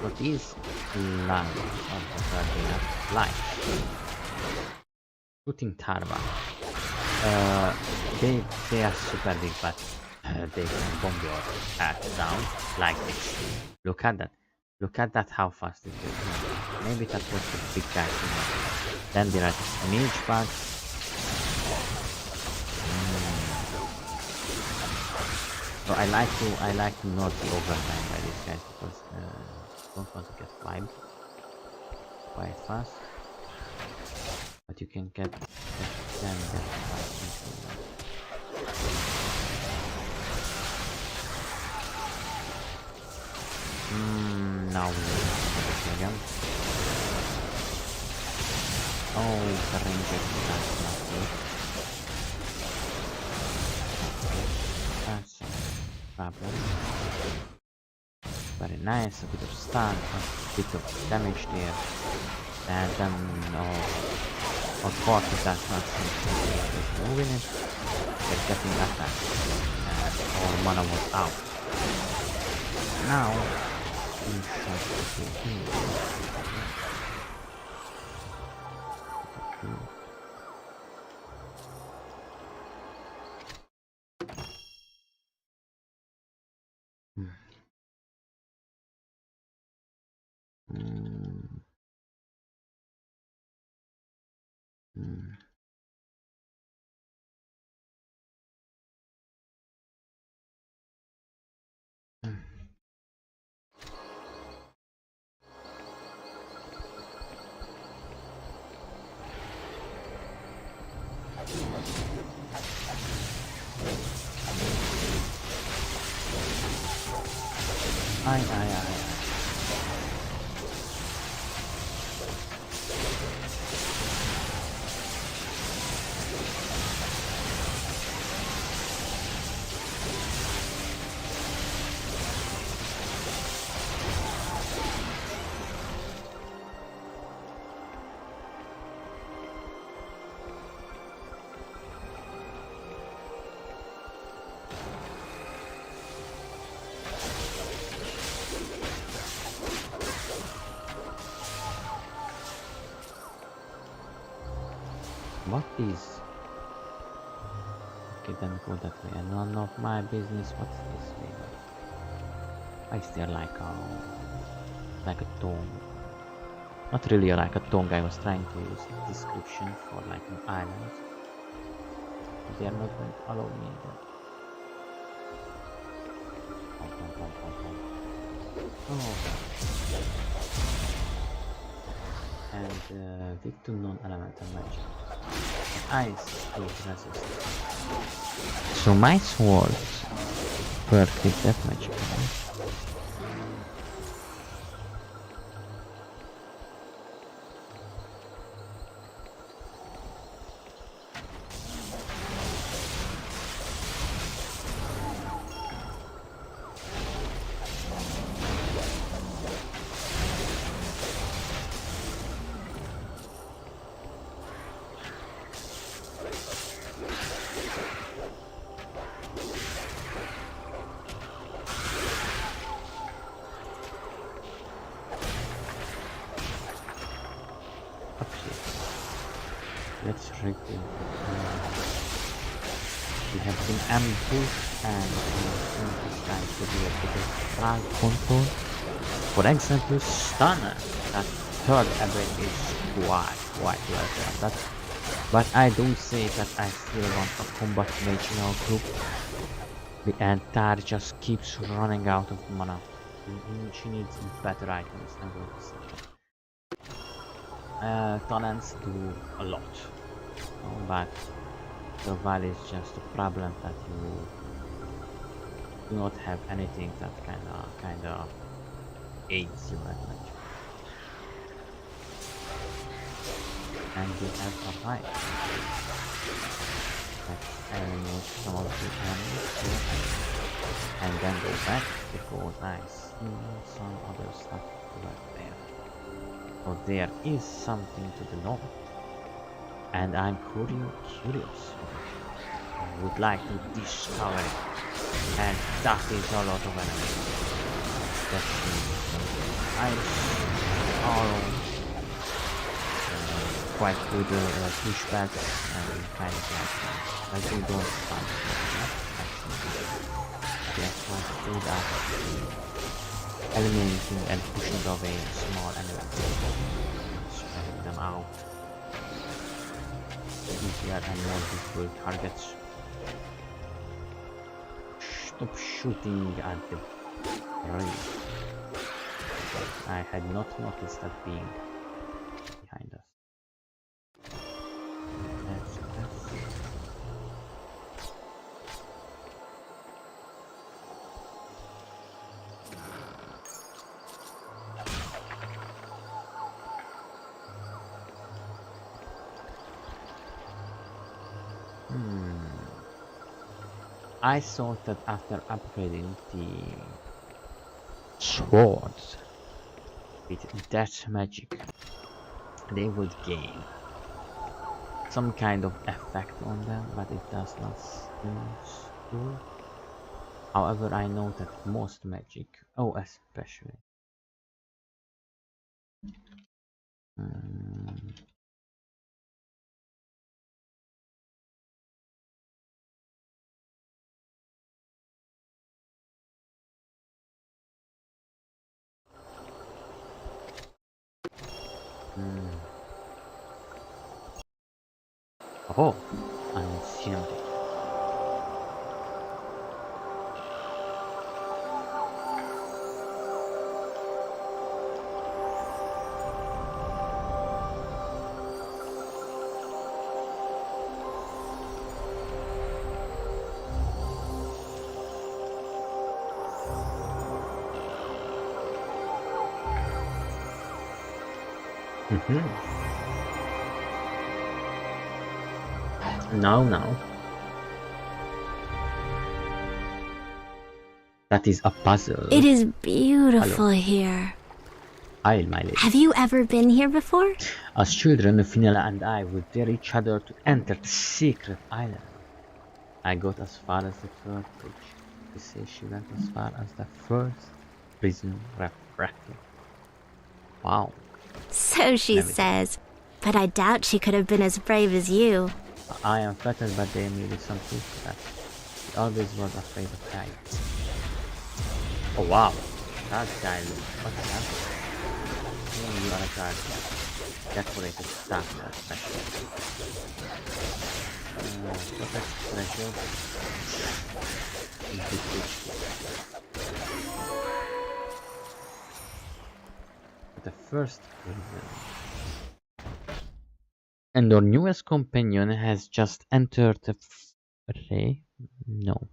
what is land of the Guardian life? Shooting Tarva. They are super big, but they can bomb your head down like this. Look at that. Look at that, how fast it is. Maybe that was the big guy. Then there are the mage bugs. So I like to not be overwhelmed by these guys because I don't want to get vibed quite fast. But you can get them vibed into that. Now again. Oh, the ranger is not good. problem. Very nice, a bit of stun, a bit of damage there. And then, of course, if that's not something moving it, they're getting attacked. And all mana was out. Now, Aye. What is? Okay, then go that way. And none of my business. What's this way? Why is there like a tongue? Not really like a tongue. I was trying to use a description for like an island. But they are not going to allow me that. Oh. And Victor non-elemental magic. Ice is resist. So my swords perfect that magic. Let's rig it. We have been ambushed and it's time to do a bit of crowd control. For example, Stunner. That third ability is quite well done. But I do say that I still want a combat mage in our group. The entire just keeps running out of mana. She needs better items, I'm going to say that. Talents do a lot, but survival is just a problem that you do not have anything that kinda aids you that much. And you have a right. Let's eliminate some of the enemies and then go back because I see some other stuff right there. So there is something to the north, and I'm curious. I would like to discover it, and that is a lot of enemies. That's ice, arrow, quite good pushbacks, and kind of like that. But we don't find that. Yes, quite good at eliminating and pushing away small enemies, spreading them out. Easier and more visible targets. Stop shooting at the rail. I had not noticed that being behind us. Let's I thought that after upgrading the swords with death magic, they would gain some kind of effect on them, but it does not seem to. However, I know that most magic, especially um, oh, ancient. No. That is a puzzle. It is beautiful here. Hi, my lady. Have you ever been here before? As children, Finella and I would dare each other to enter the secret island. I got as far as the third bridge. They say she went as far as the first prison bracket. Wow. So she says. But I doubt she could have been as brave as you. I am flattered, but there may be some truth to that. She always was afraid of heights. Oh wow, that guy looks... What's that? Oh, you are a guard. Decorated staff, especially. Protect treasure. The first prison. And our newest companion has just entered the fray. No.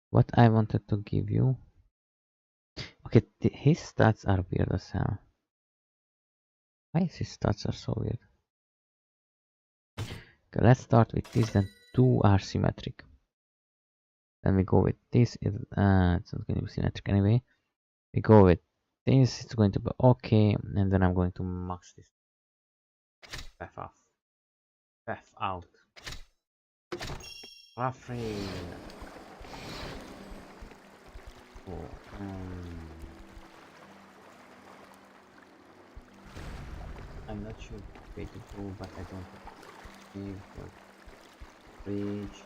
What I wanted to give you. Okay, his stats are weird as hell. Why is his stats are so weird? Okay, let's start with this, then 2 are symmetric. Then we go with this, it's not going to be symmetric anyway. We go with this, it's going to be okay, and then I'm going to max this. F off. F out. Afraid. Oh, I'm not sure where to go, but I don't need for bridge.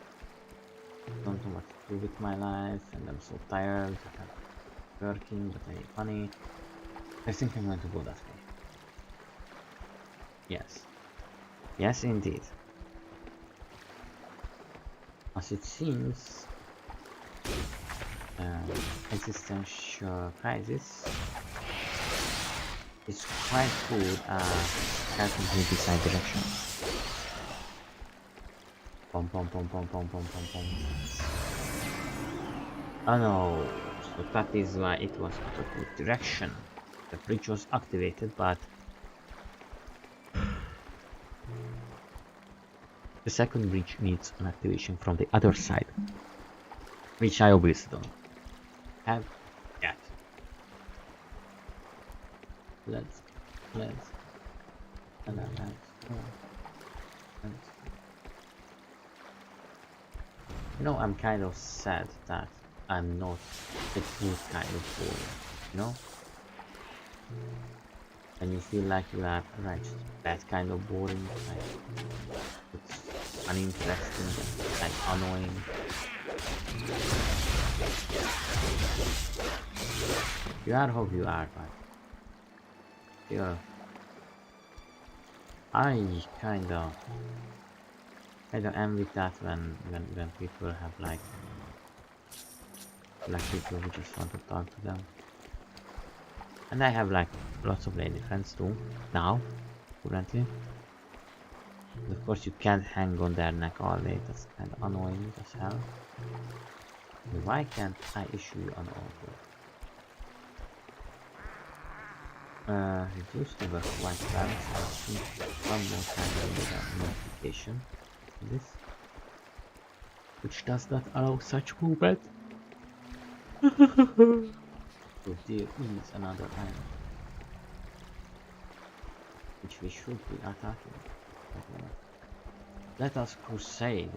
Don't know what to do with my life, and I'm so tired. I'm working, but I'm funny. I think I'm going to go that way. Yes. Yes, indeed. As it seems, existential crisis is quite good at helping me decide direction. Pom pom pom pom pom pom pom pom. Oh no, so that is why it was out of good direction. The bridge was activated, but the second bridge needs an activation from the other side, which I obviously don't have yet. Let's you know, I'm kind of sad that I'm not the good kind of boy, you know? And you feel like you are right, that kind of boring, like it's uninteresting, like annoying. You are who you are, but yeah, I kinda am with that when people have like people who just want to talk to them. And I have like lots of lady friends too, now, currently. And of course you can't hang on their neck all day, that's kind of annoying as hell. And why can't I issue you an order? It used to work quite well, so I think one more time I need a notification for this. which does not allow such movement. So there is another island, which we should be attacking. Let us crusade.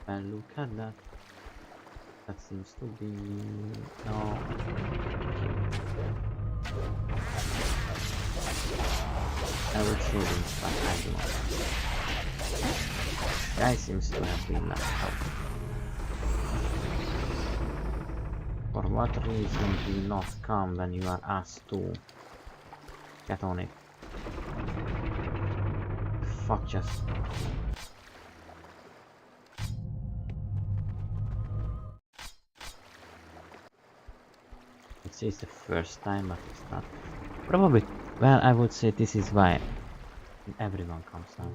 And look at that. That seems to be no. I would say this, but I do not. Guy seems to have been left out. For what reason do you not come when you are asked to? Get on it. Fuck just. It's the first time, but it's not. Probably, well, I would say this is why everyone comes now.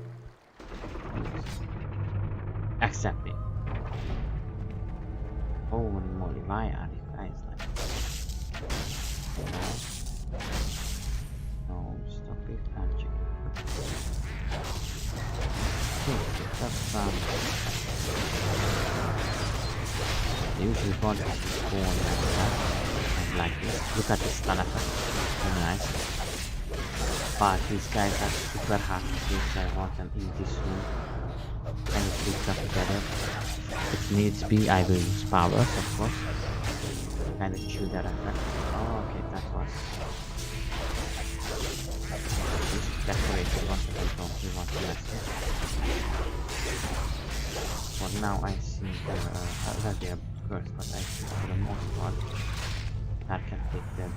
Except me. Holy moly, why are you guys like this? No, stop it, I'm checking. Okay, that's usually bodies spawn like that. Like this. Look at this stun effect. Very nice. But these guys are super hard to see, so I want them in this room. And it picks up together. If needs be, I will use powers, of course. Kind of chew that effect. Oh, okay, that was. Just decorate the one we want to last it. For now, I think that they are cursed, but I think for the most part, I can take them.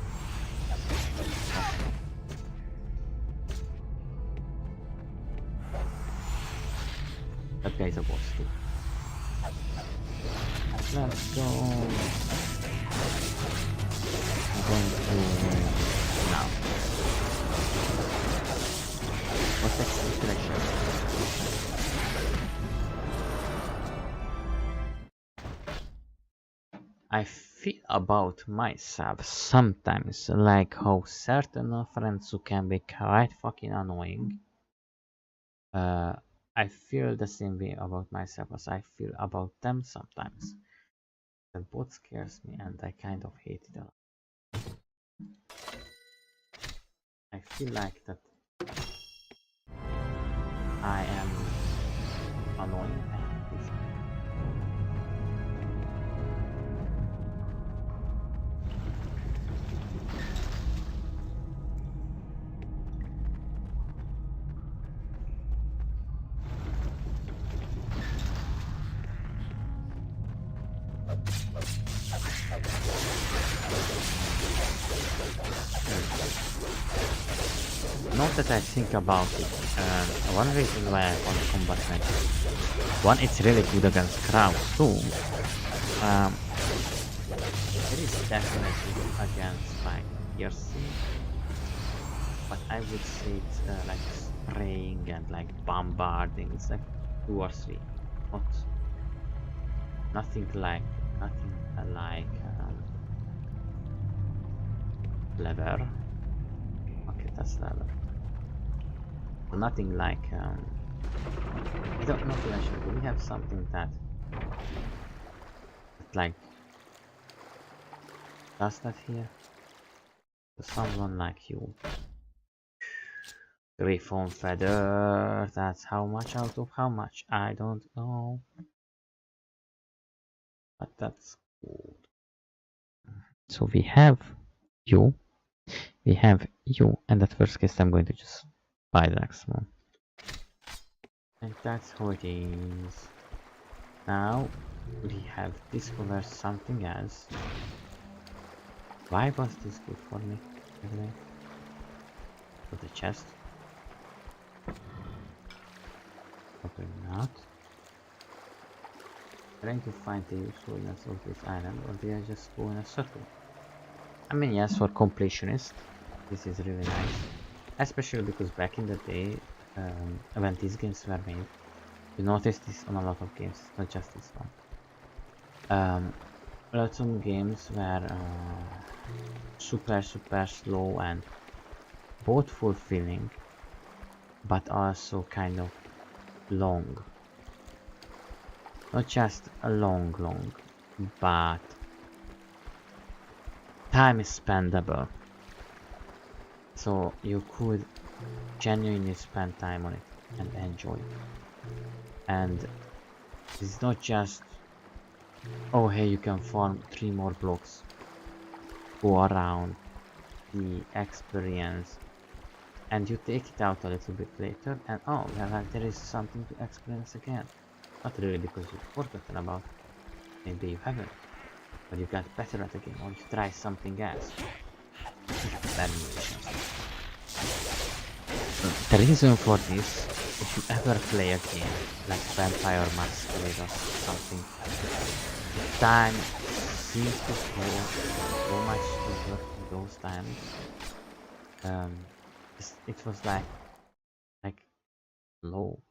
That guy's a boss too. Let's go. I'm going to now. What's next direction? I feel about myself sometimes like how certain friends who can be quite fucking annoying. I feel the same way about myself as I feel about them sometimes. That both scares me and I kind of hate it a lot. I feel like that I am annoying. Not that I think about it, one reason why I want to combat Nightish. One, it's really good against crowds too. It is definitely good against like piercing, but I would say it's like spraying and like bombarding. It's like 2 or 3, nothing like lever. Okay, that's lever. Nothing like I don't know if actually do we have something that like does that here? For someone like you. Griffon feather, that's how much out of how much? I don't know. But that's good. So we have you. We have you, and at first case I'm going to just buy the next one. And that's how it is. Now we have discovered something else. Why was this good for me? For the chest? Probably not. Trying to find the usefulness of this island, or they are just going a circle. I mean, yes, for completionists, this is really nice. Especially because back in the day, when these games were made, You notice this on a lot of games, it's not just this one. Lots of games were super slow and both fulfilling, but also kind of long. Not just a long, but time is spendable. So you could genuinely spend time on it and enjoy it. And it's not just, oh hey, you can farm 3 more blocks, go around the experience, and you take it out a little bit later and oh well, there is something to experience again. Not really because you've forgotten about it. Maybe you haven't, but you got better at the game or you try something else. The reason for this, if you ever play a game like Vampire Masquerade or something, the time seems to go so much slower in those times. It was like low.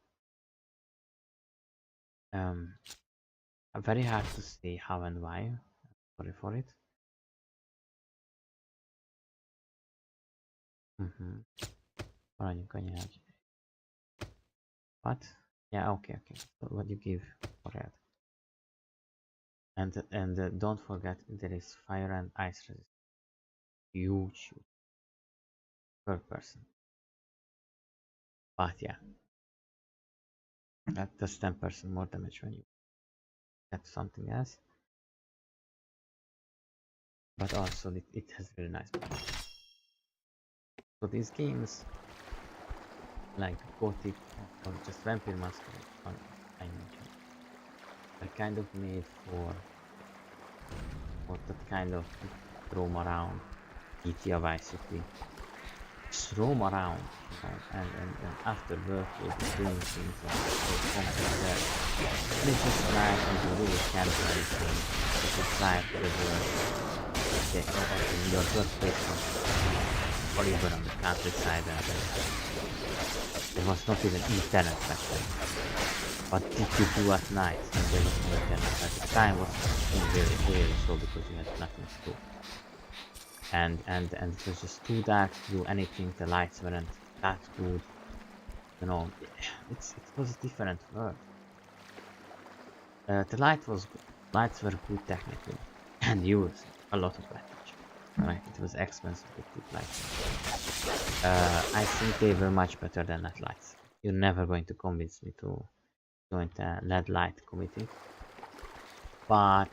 Very hard to say how and why. Sorry for it. What? Yeah, okay. So what you give for that? And don't forget there is fire and ice resistance. Huge per person. But yeah, that does 10% more damage when you get something else. But also it has very nice balance. So these games like Gothic or just Vampire Masquerade I mentioned are kind of made for that kind of roam around GTA Vice City. Just roam around, you know, and after work you'll be doing things like something there. And it's just nice and you really can't do anything. You could drive to the work, okay, or in your workplace or even on the countryside and there was not even internet back then. What did you do at night when there was no internet? At the time was really slow because you had nothing to do. And it was just too dark to do anything, the lights weren't that good. You know, it was a different world. The lights were good technically and used a lot of battery. Right, it was expensive to keep lights. I think they were much better than LED lights. You're never going to convince me to join the LED light committee. But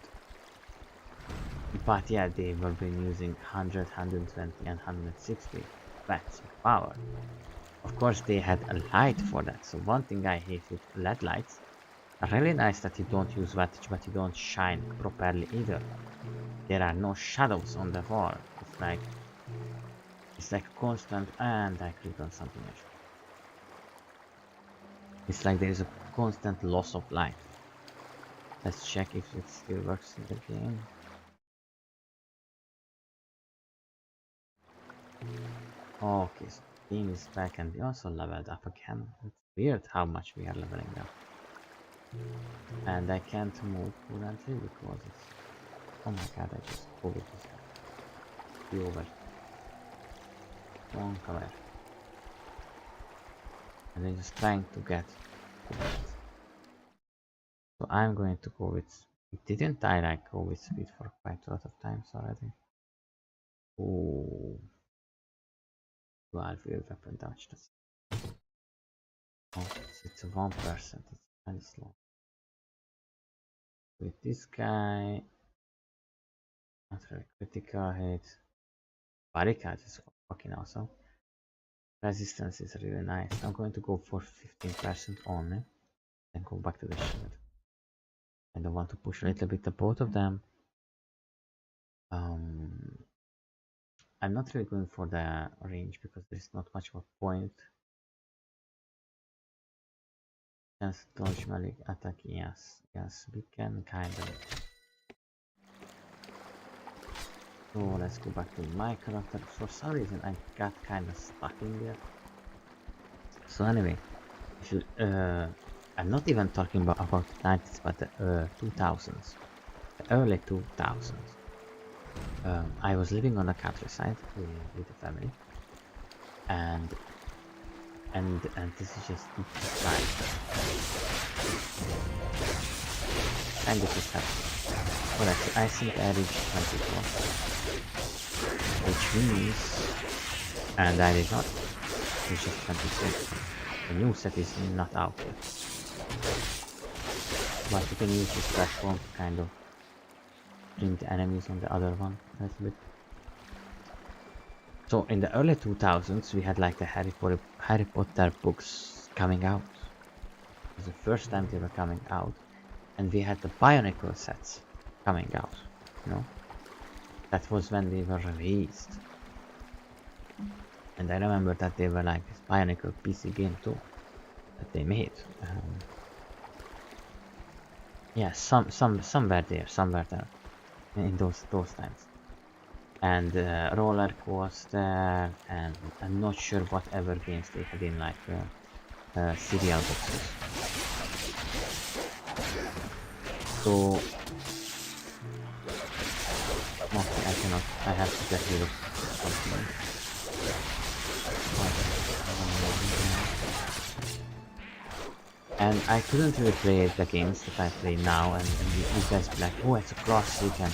yeah, they were been using 100, 120 and 160 watts of power. Of course they had a light for that, so one thing I hate with LED lights, really nice that you don't use wattage but you don't shine properly either. There are no shadows on the wall. It's like constant, and I clicked on something else. It's like there is a constant loss of light. Let's check if it still works in the game. Okay, so the game is back and we also leveled up again. It's weird how much we are leveling up. And I can't move currently because it's... Oh my god, I just pulled it. Be over. Come here. And I'm just trying to get to it. So I'm going to go with... Didn't I like go with speed for quite a lot of times already? Ooh. Dual field weapon dodge. Oh, it's a 1%. It's kind of slow. With this guy, not very critical hit. Barricade is fucking awesome. Resistance is really nice. I'm going to go for 15% only. Then go back to the shield. And I want to push a little bit the both of them. I'm not really going for the range because there's not much of a point. Chance dodge melee attack, yes, we can kind of. So let's go back to my character. For some reason I got kind of stuck in there. So anyway, if you, I'm not even talking about the 90s, but the 2000s, the early 2000s. I was living on the countryside with the family, and this is just like kind of just happened. Well, actually, I think I reached 24, which means, and I did not, it's just 26. The new set is not out yet, but you can use this platform to kind of bring the enemies on the other one a little bit. So in the early 2000s we had like the Harry Potter books coming out. It was the first time they were coming out, and we had the Bionicle sets coming out, you know. That was when they were released. And I remember that they were like this Bionicle PC game too that they made. Yeah, somewhere there in those times. And roller coaster, and I'm not sure what other games they had in like cereal boxes. So mostly I have to get rid of something. And I couldn't really play the games that I play now, and you guys be like, oh, it's a classic, and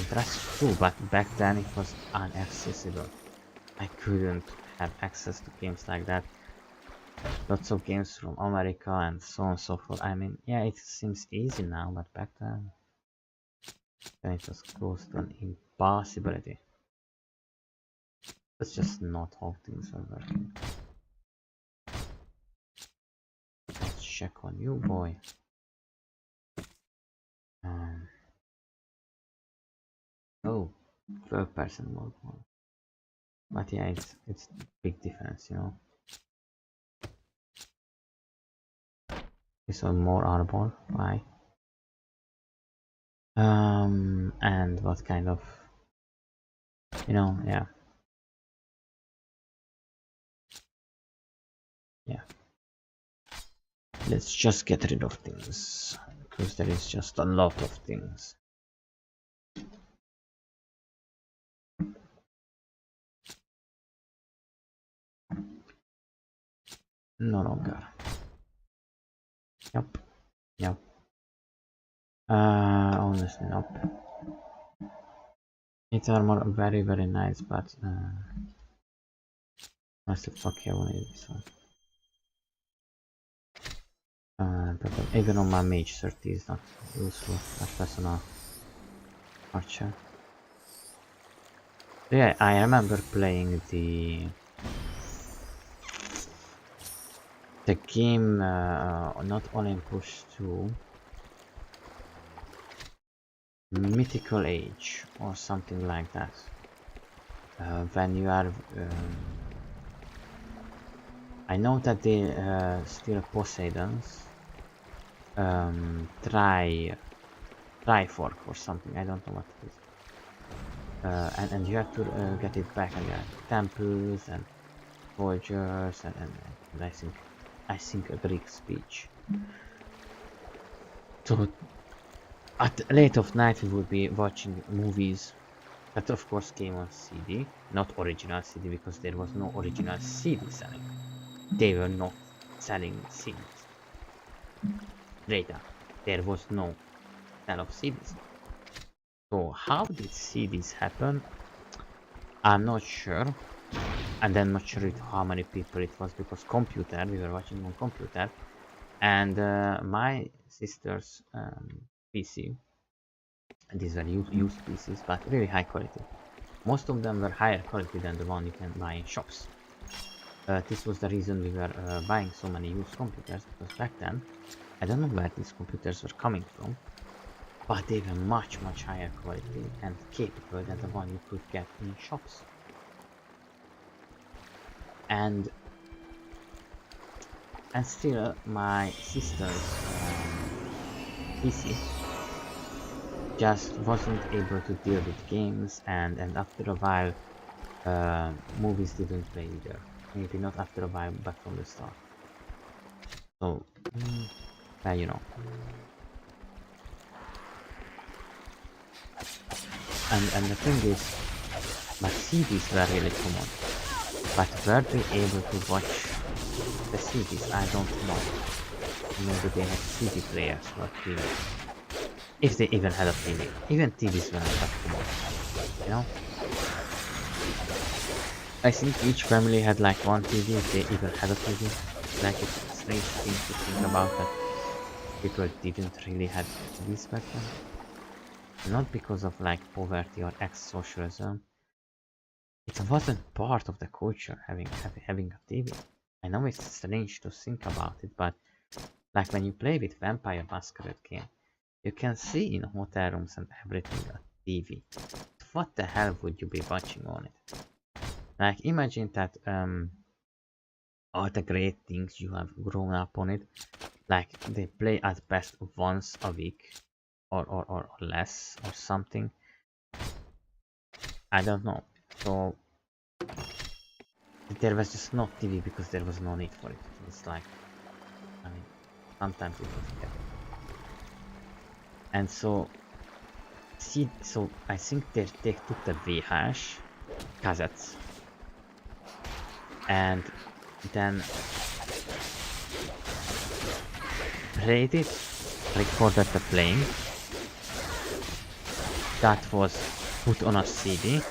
that's true, but back then it was inaccessible. I couldn't have access to games like that. Lots of games from America and so on and so forth. I mean, yeah, it seems easy now, but back then it was close to an impossibility. That's just not how things are working. Let's check on you, boy. Oh, 12% more. But yeah, it's big difference, you know. This one more armor, why? And what kind of, you know, yeah. Let's just get rid of things, because there is just a lot of things. No longer. Yep. Honestly, nope. It's armor very nice, but what's the fuck I want this one? But even on my mage 30 is not useful as personal archer. Yeah, I remember playing the game, not Olympus 2, Mythical Age or something like that. When you are, I know that they still Poseidons, Trifork or something. I don't know what it is. And you have to get it back, and you have temples and voyagers and I think a Greek speech. So at late of night we would be watching movies that of course came on CD, not original CD, because there was no original CD selling. They were not selling CDs. Later, there was no sale of CDs. So how did CDs happen? I'm not sure. And I'm not sure how many people it was, because computer, we were watching on computer, and my sister's PC, and these were used PCs, but really high quality. Most of them were higher quality than the one you can buy in shops. This was the reason we were buying so many used computers, because back then, I don't know where these computers were coming from, but they were much higher quality and capable than the one you could get in shops. And still my sister's PC just wasn't able to deal with games, and after a while movies didn't play either. Maybe not after a while, but from the start. So Well, you know. And the thing is, but CDs were really common. But were they able to watch the CDs? I don't know. Maybe they had CD players or TV. If they even had a TV. Even TVs were not that common. You know? I think each family had like one TV if they even had a TV. Like it's a strange thing to think about that people didn't really have TVs back then. Not because of like poverty or ex-socialism. It wasn't part of the culture having a TV. I know it's strange to think about it, but like when you play with Vampire Masquerade game, you can see in hotel rooms and everything a TV. What the hell would you be watching on it? Like imagine that all the great things you have grown up on it, like they play at best once a week or less or something. I don't know. So there was just no TV because there was no need for it. It's like, I mean, sometimes it was there. And so, so I think they took the VHS cassettes and then played it, recorded the playing. That was put on a CD,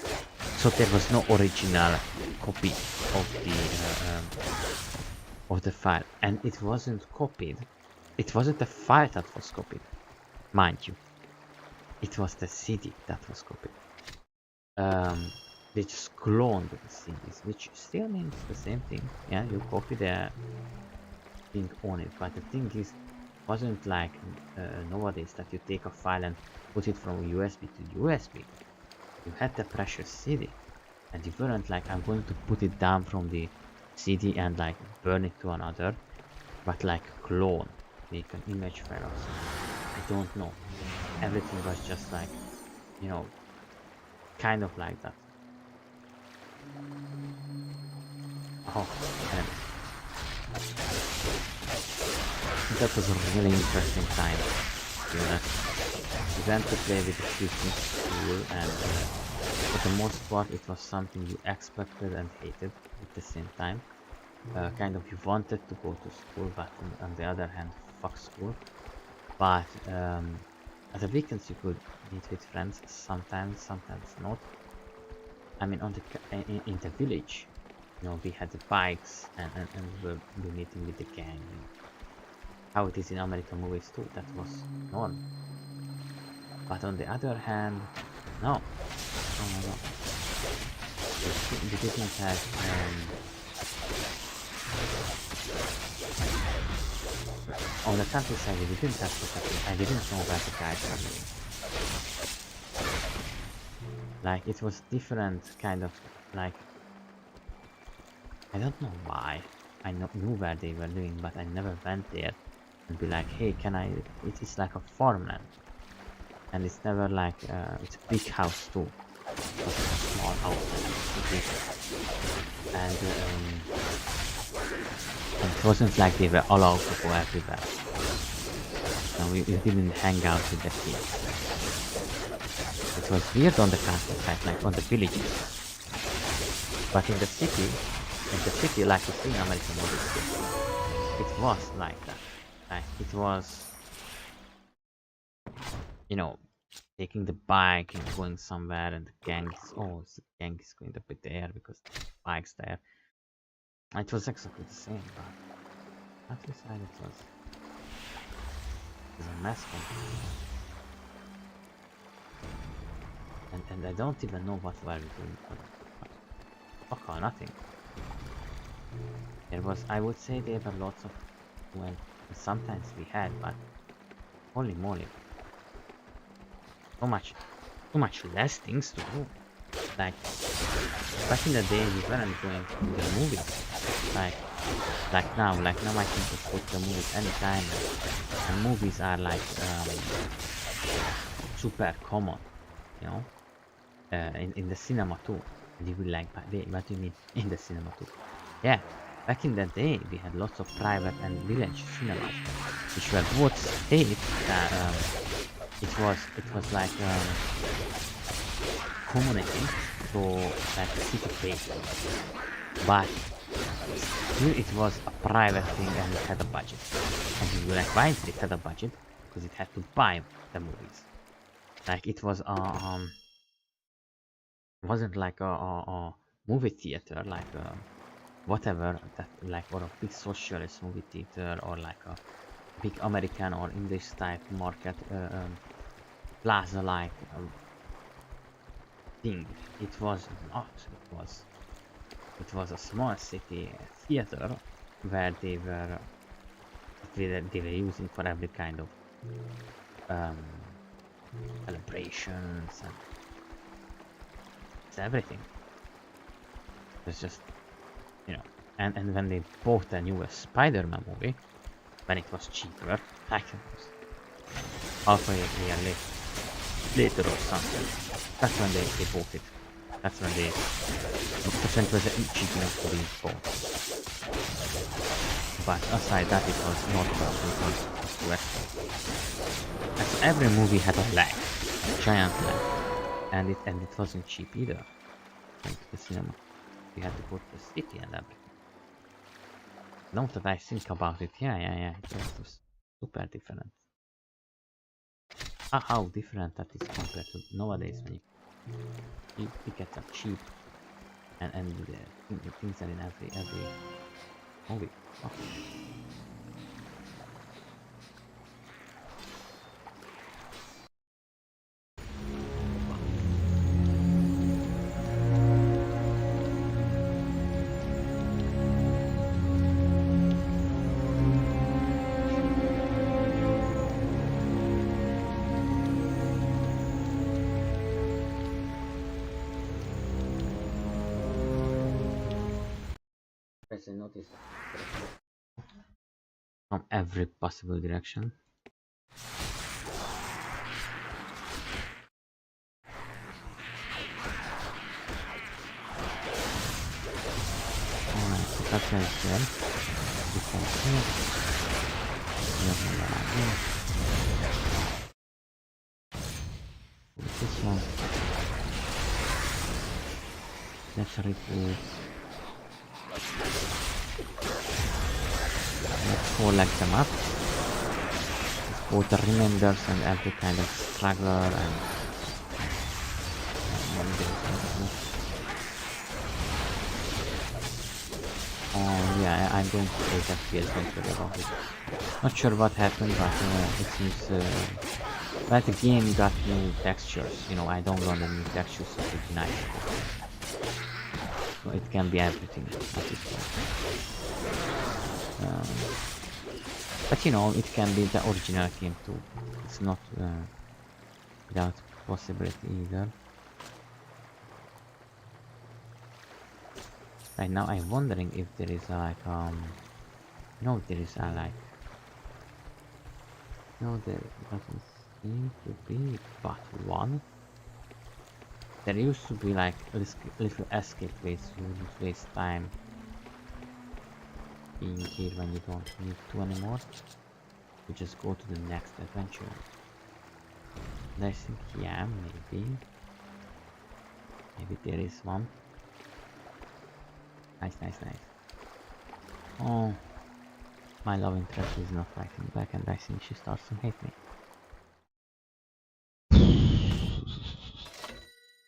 so there was no original copy of the file, and it wasn't copied. It wasn't the file that was copied, mind you. It was the CD that was copied. They just cloned the CDs, which still means the same thing. Yeah, you copy the thing on it, but the thing is, wasn't like nowadays that you take a file and put it from USB to USB. You had the precious CD, and you weren't like, I'm going to put it down from the CD and like burn it to another, but like clone, make an image file or something. I don't know. Everything was just like, you know, kind of like that. Oh, and that was a really interesting time. You know, we went to play with the kids in school, and for the most part it was something you expected and hated at the same time. Kind of you wanted to go to school, but on the other hand, fuck school. But at the weekends you could meet with friends sometimes not. I mean, on the in the village, you know, we had the bikes and we were meeting with the gang. You know. How it is in American movies too, that was norm. But on the other hand, no. No. We didn't have on the countryside we didn't have protection. I didn't know where the guys were living. Like it was different kind of like, I don't know why. I knew where they were living, but I never went there and be like, hey, can I? It's like a farmland, and it's never like it's a big house too. It's a small house, and it wasn't like they were allowed to go everywhere. No, we didn't hang out with the kids. It was weird on the countryside, like on the villages. But in the city, like you see in American movies, it was like that. Like it was, you know, taking the bike and going somewhere, and the gang is, the gang is going to be there because the bike's there. It was exactly the same, but countryside it was a mess. And I don't even know what were we doing. Fuck all, nothing. There was, I would say there were lots of, well, sometimes we had, but holy moly. So much less things to do. Like, back in the day we weren't going to the movies. Like now I can just watch the movies anytime. And movies are like, super common, you know? In the cinema too. And you will like, what do you mean in the cinema too? Yeah, Back in the day, we had lots of private and village cinemas, which were both state that it was like community, so like city paid, but still it was a private thing and it had a budget. And you like why did it had a budget? Because it had to buy the movies. Like it was wasn't like a movie theater like whatever that like or a big socialist movie theater or like a big American or English type market plaza like thing. It was not. It was a small city theater where they were using for every kind of um, celebrations and it's everything. It's just, you know, and when they bought the newest Spider-Man movie, when it was cheaper, like it was half a year later or something, that's when they bought it. That's when the percent was cheap enough to be bought. But aside that, it was not bad because it was too expensive. And so every movie had a lag, a giant lag, and it wasn't cheap either. Went to the cinema, we had to go to the city and everything. Now that I think about it, yeah, it was super different. How different that is compared to nowadays when you tickets are cheap and the things are in every movie. Oh. As I noticed from every possible direction. Alright, so that guy's there. This guy's here. This one. Let's reboot. Let's collect them up. Let's put the reminders and every kind of straggler and yeah, I'm going to 8 FPS, don't worry about it. Not sure what happened, but it seems that the game got new textures. You know, I downloaded new textures, so it would be nice. So it can be everything at this point. But you know, it can be the original game too. It's not without possibility either. Right now I'm wondering if there is a, like no, there is a like no, there doesn't seem to be but one. There used to be like little escape ways. You wouldn't waste time being here when you don't need to anymore. You just go to the next adventure. And I think, yeah, maybe there is one. Nice. Oh, my love interest is not fighting back, and I think she starts to hate me.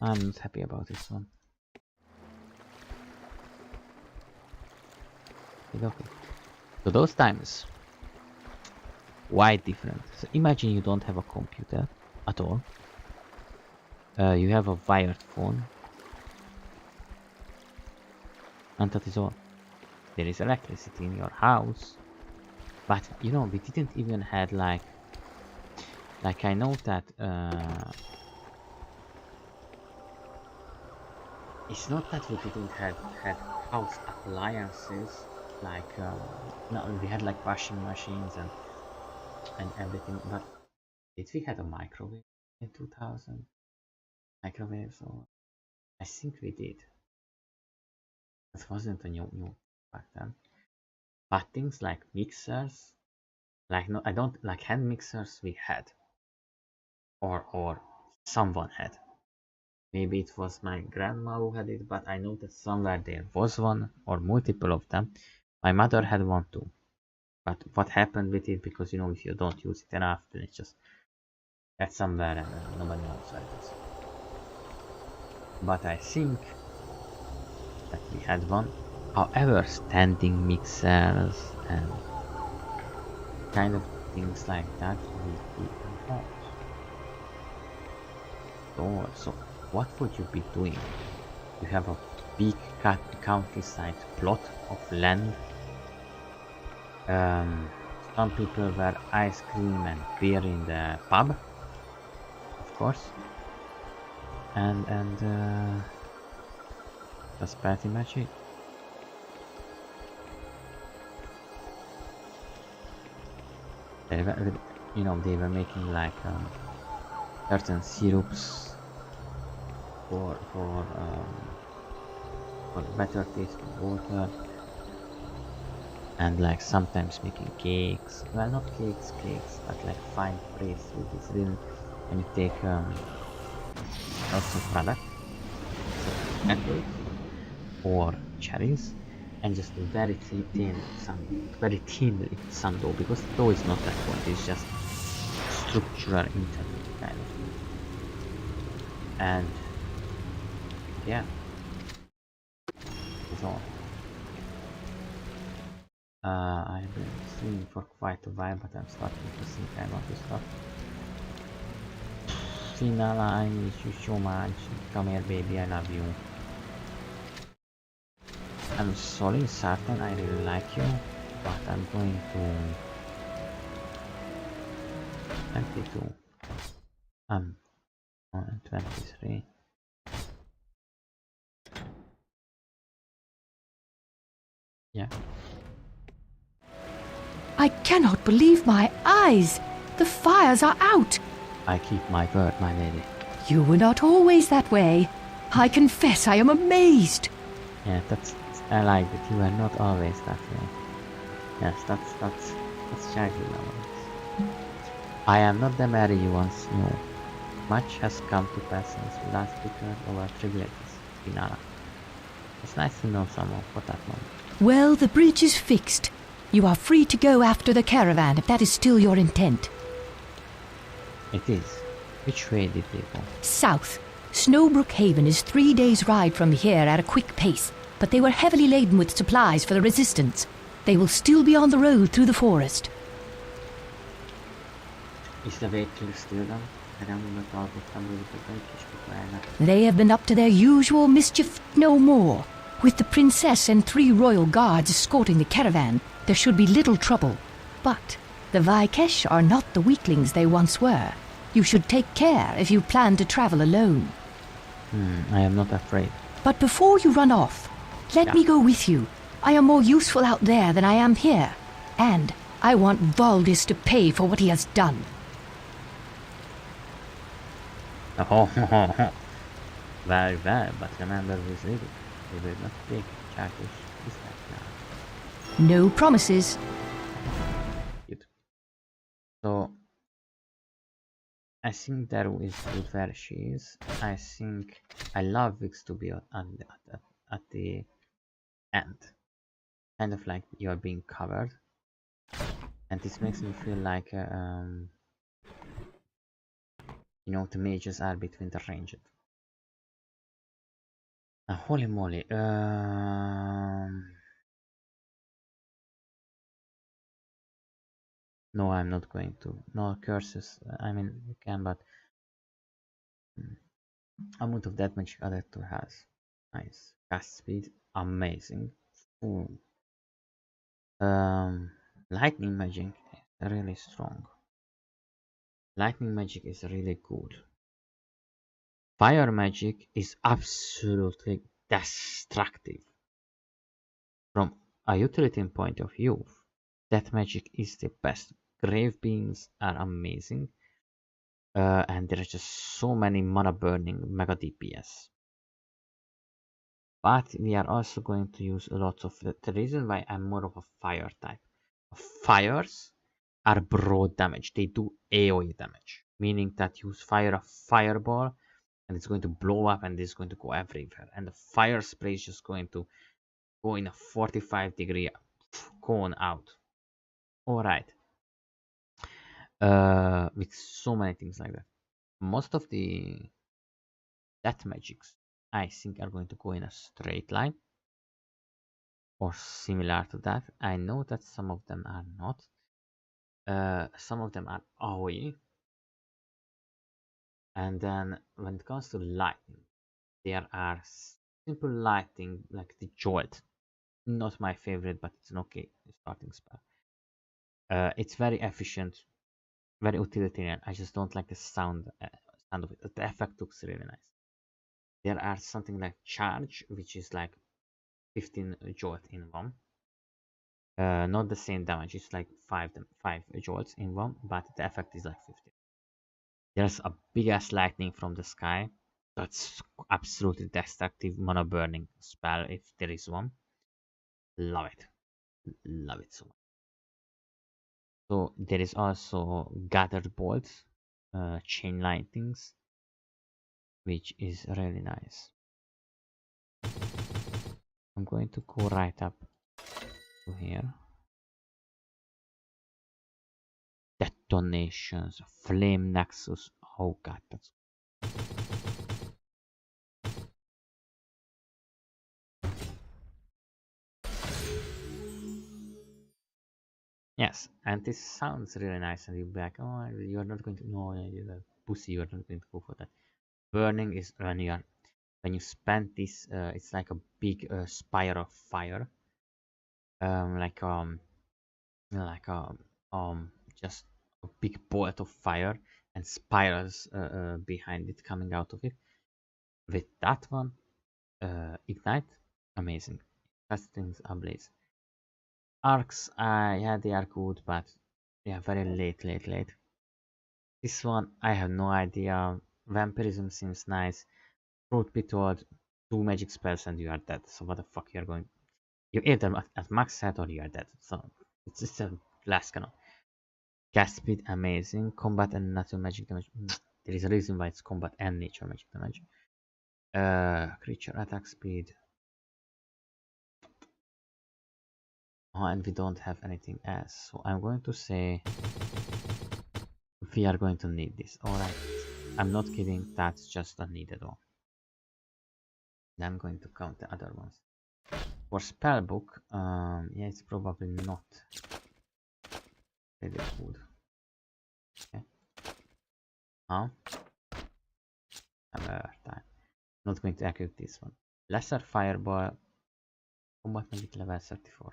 I'm not happy about this one. Okay. So those times, why different? So imagine you don't have a computer at all. You have a wired phone. And that is all. There is electricity in your house. But you know, we didn't even had like I know that it's not that we didn't had house appliances like no, we had like washing machines and everything, but did we had a microwave in 2000? Microwave, so I think we did. It wasn't a new back then. But things like mixers, like no, I don't like hand mixers we had, or someone had. Maybe it was my grandma who had it, but I know that somewhere there was one or multiple of them. My mother had one too. But what happened with it? Because you know, if you don't use it enough, then it's just at somewhere and nobody knows where it is. But I think that we had one. However, standing mixers and kind of things like that we not. So what would you be doing? You have a big countryside plot of land. Some people were ice cream and beer in the pub, of course, and that's pretty much it. They were, you know, they were making like certain syrups for better tasting water. And like sometimes making cakes, well not cakes, but like fine bread sweeties. Then when you take lots of product, so apples or cherries, and just very thin dough, because the dough is not that one, it's just structural integrity kind of thing. And yeah, it's all. I've been streaming for quite a while, but I'm starting to think I want to stop. Finala, I miss you so much. Come here, baby, I love you. I'm sorry, certain I really like you, but I'm going to 22. I'm on 23. Yeah. I cannot believe my eyes. The fires are out. I keep my word, my lady. You were not always that way. I confess I am amazed. Yeah, I like that you are not always that way. Yes, that's shaggy nowadays. I am not the Mary you once knew. Much has come to pass since we last returned over Triglatus, Spinala. It's nice to know someone for that moment. Well, the bridge is fixed. You are free to go after the caravan if that is still your intent. It is. Which way did they go? South. Snowbrook Haven is 3 days' ride from here at a quick pace, but they were heavily laden with supplies for the resistance. They will still be on the road through the forest. Is the vehicle still done? I don't remember talking with the Vaikesh before I left. They have been up to their usual mischief no more. With the princess and 3 royal guards escorting the caravan, there should be little trouble. But the Vaikesh are not the weaklings they once were. You should take care if you plan to travel alone. I am not afraid. But before you run off, let me go with you. I am more useful out there than I am here. And I want Valdis to pay for what he has done. Oh, very well, but remember who's leading. We will not take charges this time. No promises. Good. So I think Daru is good where she is. I think I love Vix to be at the end. Kind of like you are being covered. And this makes me feel like you know, the mages are between the ranged. Holy moly. No, I'm not going to. No curses. I mean, you can, but amount of that magic added to has. Nice. Cast speed, amazing. Ooh. Lightning magic is really strong. Lightning magic is really good. Fire magic is absolutely destructive. From a utility point of view, that magic is the best. Grave beings are amazing. And there are just so many mana burning mega DPS. But we are also going to use a lot of the reason why I'm more of a fire type. Fires are broad damage. They do AoE damage, meaning that you fire a fireball and it's going to blow up and it's going to go everywhere. And the fire spray is just going to go in a 45-degree cone out. Alright. With so many things like that. Most of the death magics, I think, are going to go in a straight line. Or similar to that. I know that some of them are not. Some of them are AoE. And then when it comes to lightning, there are simple lightning like the Jolt. Not my favorite, but it's an okay starting spell. It's very efficient, very utilitarian. I just don't like the sound of it. The effect looks really nice. There are something like Charge, which is like 15 Jolt in one. Not the same damage, it's like 5 jolts in one, but the effect is like 15. There's a big ass lightning from the sky. That's absolutely destructive mana burning spell if there is one. Love it. Love it so much. So there is also gathered bolts, chain lightnings, which is really nice. I'm going to go right up to here. Detonations, flame nexus. Oh god, that's yes, and this sounds really nice, and you'll be like, oh, you're not going to, no, you're a pussy, you're not going to go for that. Burning is when you spend this, it's like a big spire of fire, just a big bolt of fire and spirals behind it coming out of it. With that one, ignite, amazing. That things ablaze. Arcs, yeah, they are good, but yeah, very late. This one, I have no idea. Vampirism seems nice. Truth be told, 2 magic spells and you are dead. So what the fuck you are going? You either at max set or you are dead. So it's just a glass cannon. Cast speed, amazing. Combat and natural magic damage. There is a reason why it's combat and nature magic damage. Creature attack speed. Oh, and we don't have anything else. So I'm going to say we are going to need this. Alright. I'm not kidding, that's just a need at all. Then I'm going to count the other ones. For spellbook, yeah, it's probably not really good. Okay. Huh? Time. Not going to equip this one. Lesser fireball. Combat magic level 34.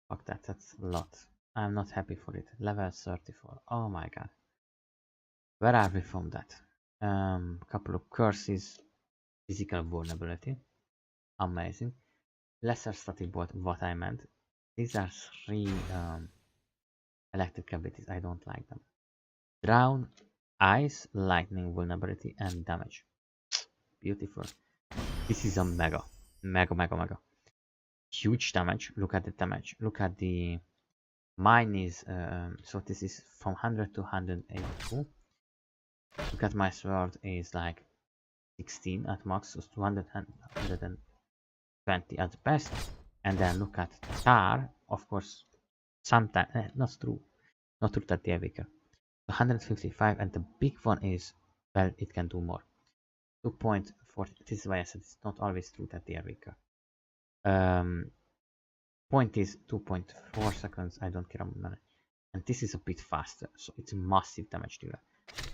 Fuck that, that's a lot. I'm not happy for it. Level 34. Oh my god. Where are we from that? Couple of curses. Physical vulnerability. Amazing. Lesser static bolt, what I meant. These are 3 electric abilities. I don't like them. Drown, ice, lightning, vulnerability, and damage. Beautiful. This is a mega. Huge damage. Look at the damage. Look at the... Mine is... so this is from 100 to 182. Look at my sword is like 16 at max, so 200 and 120 at best. And then look at Tar, of course, sometimes, not true that they are weaker. 155, and the big one is, well, it can do more. 2.4, this is why I said it's not always true that they are weaker. Point is 2.4 seconds, I don't care about that. And this is a bit faster, so it's massive damage dealer.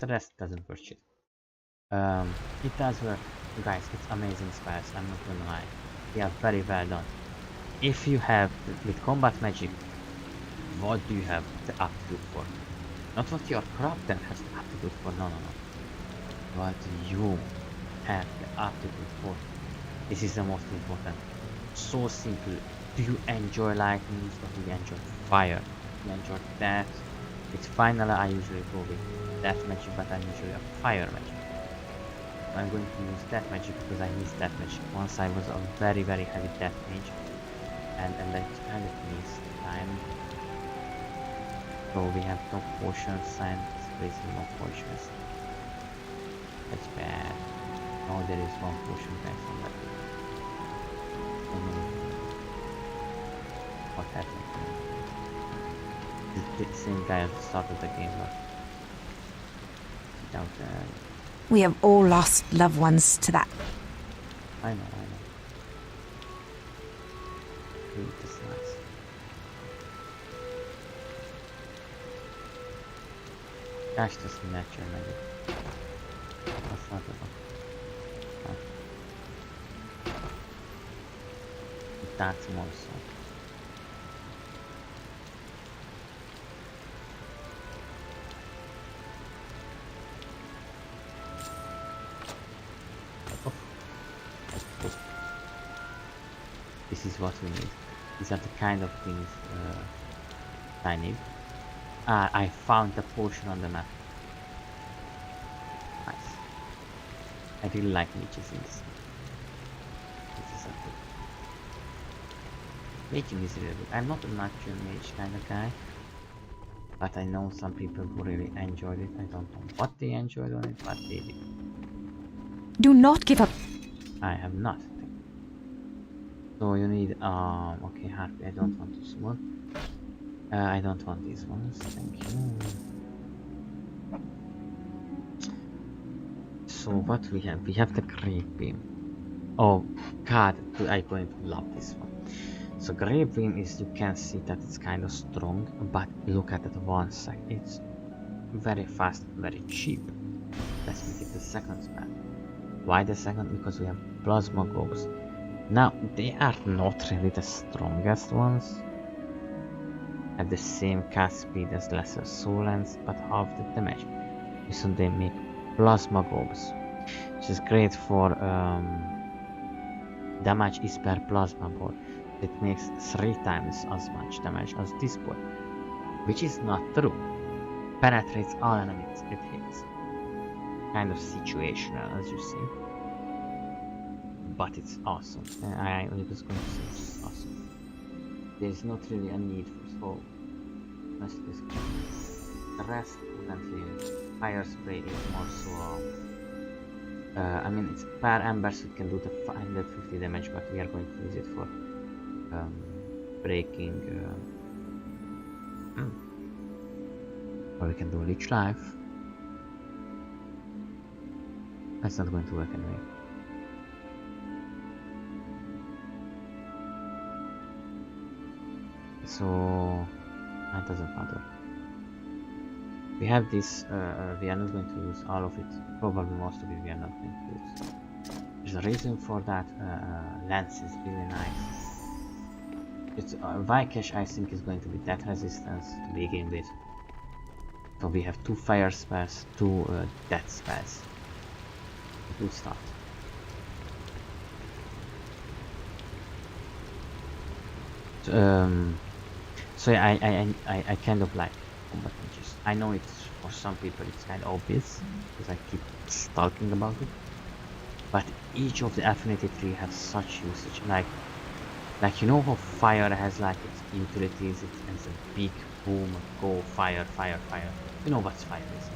The rest doesn't work shit. It does work, guys, it's amazing spells, I'm not gonna lie. They are very well done. If you have, with combat magic, what do you have the aptitude for? Not what your character has the aptitude for, no. What you have the aptitude for. This is the most important. So simple. Do you enjoy lightning or do you enjoy fire? Do you enjoy death? With final I usually go with death magic, but I'm usually a fire magic. I'm going to use death magic because I missed death magic. Once I was a very heavy death mage, and I kind of missed time. So we have no potions and basically no potions. That's bad. Oh, there is one potion guys on that. What happened? The same guy at the start of the game, but without We have all lost loved ones to that. I know. Dude, this is nice. Gosh, this is natural magic. That's not enough. That's more so. This is what we need. These are the kind of things I need. I found the potion on the map. Nice. I really like niches in this. This is something. Making is really good. I'm not a natural mage kind of guy, but I know some people who really enjoyed it. I don't know what they enjoyed on it, but they did. Do not give up. I have not. So you need okay, harpy. I don't want this one. I don't want these ones. Thank you. So what we have? We have the great beam. Oh God, I'm going to love this one. So great beam is, you can see that it's kind of strong, but look at that one sec. It's very fast, very cheap. Let's make it the second spell. Why the second? Because we have plasma globes. Now they are not really the strongest ones. Have the same cast speed as lesser soul lens, but half the damage. So they make plasma globes, which is great for damage is per plasma ball. It makes 3 times as much damage as this ball, which is not true. Penetrates all enemies it hits. Kind of situational, as you see. But it's awesome. I was going to say it's awesome. There's not really a need for soul. Let's just go. The rest wouldn't really. Fire spray is more so. I mean, it's per ember, so it can do the 550 damage, but we are going to use it for breaking. Or we can do leech life. That's not going to work anyway. So that doesn't matter. We have this, we are not going to use all of it. Probably most of it we are not going to use. There's a reason for that. Lance is really nice. It's Vaikesh, I think, is going to be death resistance to begin with. So we have 2 fire spells, 2 death spells. Good start. So I kind of like combat mages. I know it's, for some people it's kind of obvious because I keep talking about it, but each of the affinity tree has such usage. Like you know how fire has like its utilities. It has a big boom, go fire, fire, fire. You know what fire is?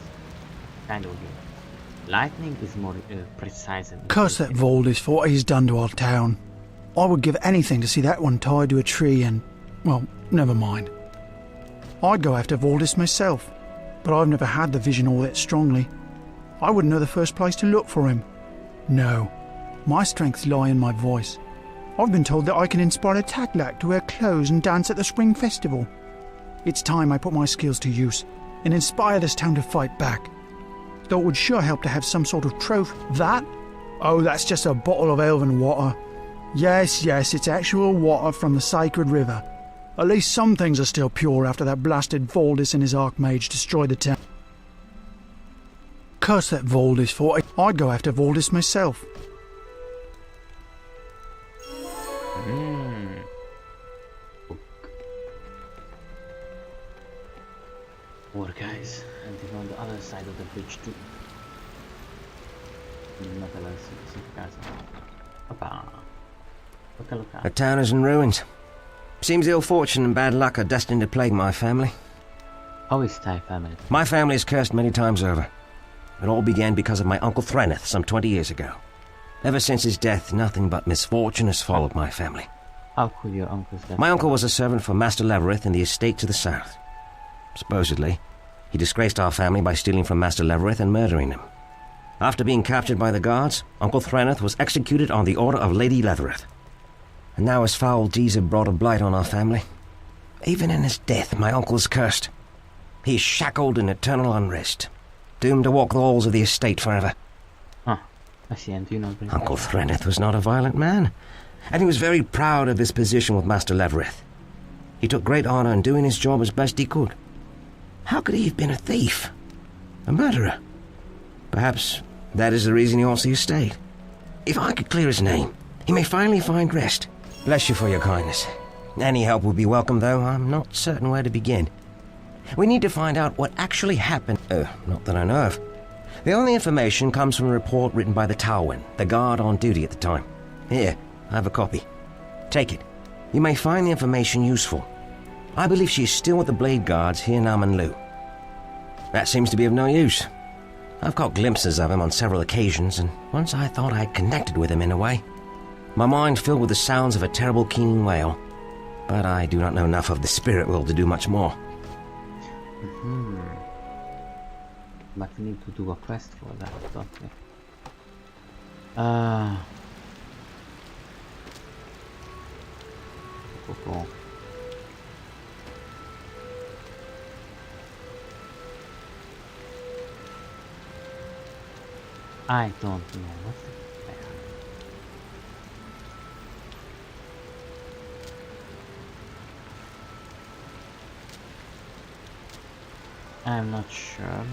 Kind of good. Lightning is more precise and Curse that Valdis for what he's done to our town. I would give anything to see that one tied to a tree and, well, never mind. I'd go after Valdis myself, but I've never had the vision all that strongly. I wouldn't know the first place to look for him. No, my strengths lie in my voice. I've been told that I can inspire a Taglak to wear clothes and dance at the spring festival. It's time I put my skills to use and inspire this town to fight back. Though it would sure help to have some sort of trophy. That? Oh, that's just a bottle of elven water. Yes, it's actual water from the sacred river. At least some things are still pure after that blasted Valdis and his Archmage destroyed the town. Curse that Valdis for it. I'd go after Valdis myself. More guys, and they're on the other side of the bridge too. Not a specific guys. Opa. Look at. The town is in ruins. Seems ill fortune and bad luck are destined to plague my family. How is Thai family? My family is cursed many times over. It all began because of my uncle Threneth some 20 years ago. Ever since his death, nothing but misfortune has followed my family. How could your uncle's death? My uncle was a servant for Master Levereth in the estate to the south. Supposedly, he disgraced our family by stealing from Master Levereth and murdering him. After being captured by the guards, Uncle Threneth was executed on the order of Lady Levereth. And now his foul deeds have brought a blight on our family. Even in his death, my uncle is cursed. He is shackled in eternal unrest, doomed to walk the halls of the estate forever. I see, and do you know... Uncle Threneth was not a violent man, and he was very proud of his position with Master Levereth. He took great honor in doing his job as best he could. How could he have been a thief? A murderer? Perhaps that is the reason he wants the estate. If I could clear his name, he may finally find rest. Bless you for your kindness. Any help would be welcome, though I'm not certain where to begin. We need to find out what actually happened. Not that I know of. The only information comes from a report written by the Tauwen, the guard on duty at the time. Here, I have a copy. Take it. You may find the information useful. I believe she is still with the Blade Guards here in Amanlu. That seems to be of no use. I've caught glimpses of him on several occasions, and once I thought I had connected with him in a way. My mind filled with the sounds of a terrible keening wail, but I do not know enough of the spirit world to do much more. But we need to do a quest for that, don't we? Cool. I don't know what the hell. I'm not sure.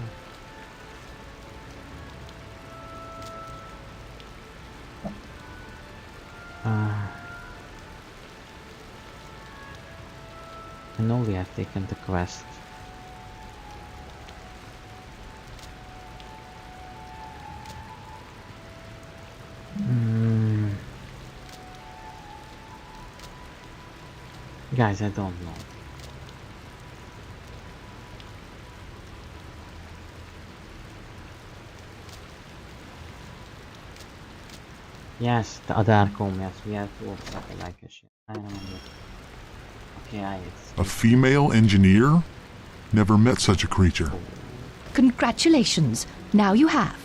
I know we have taken the quest. Guys, I don't know. Yes, the other comb, yes, we have to open up a Vaikesh. I remember. Okay, A female engineer? Never met such a creature. Congratulations. Now you have.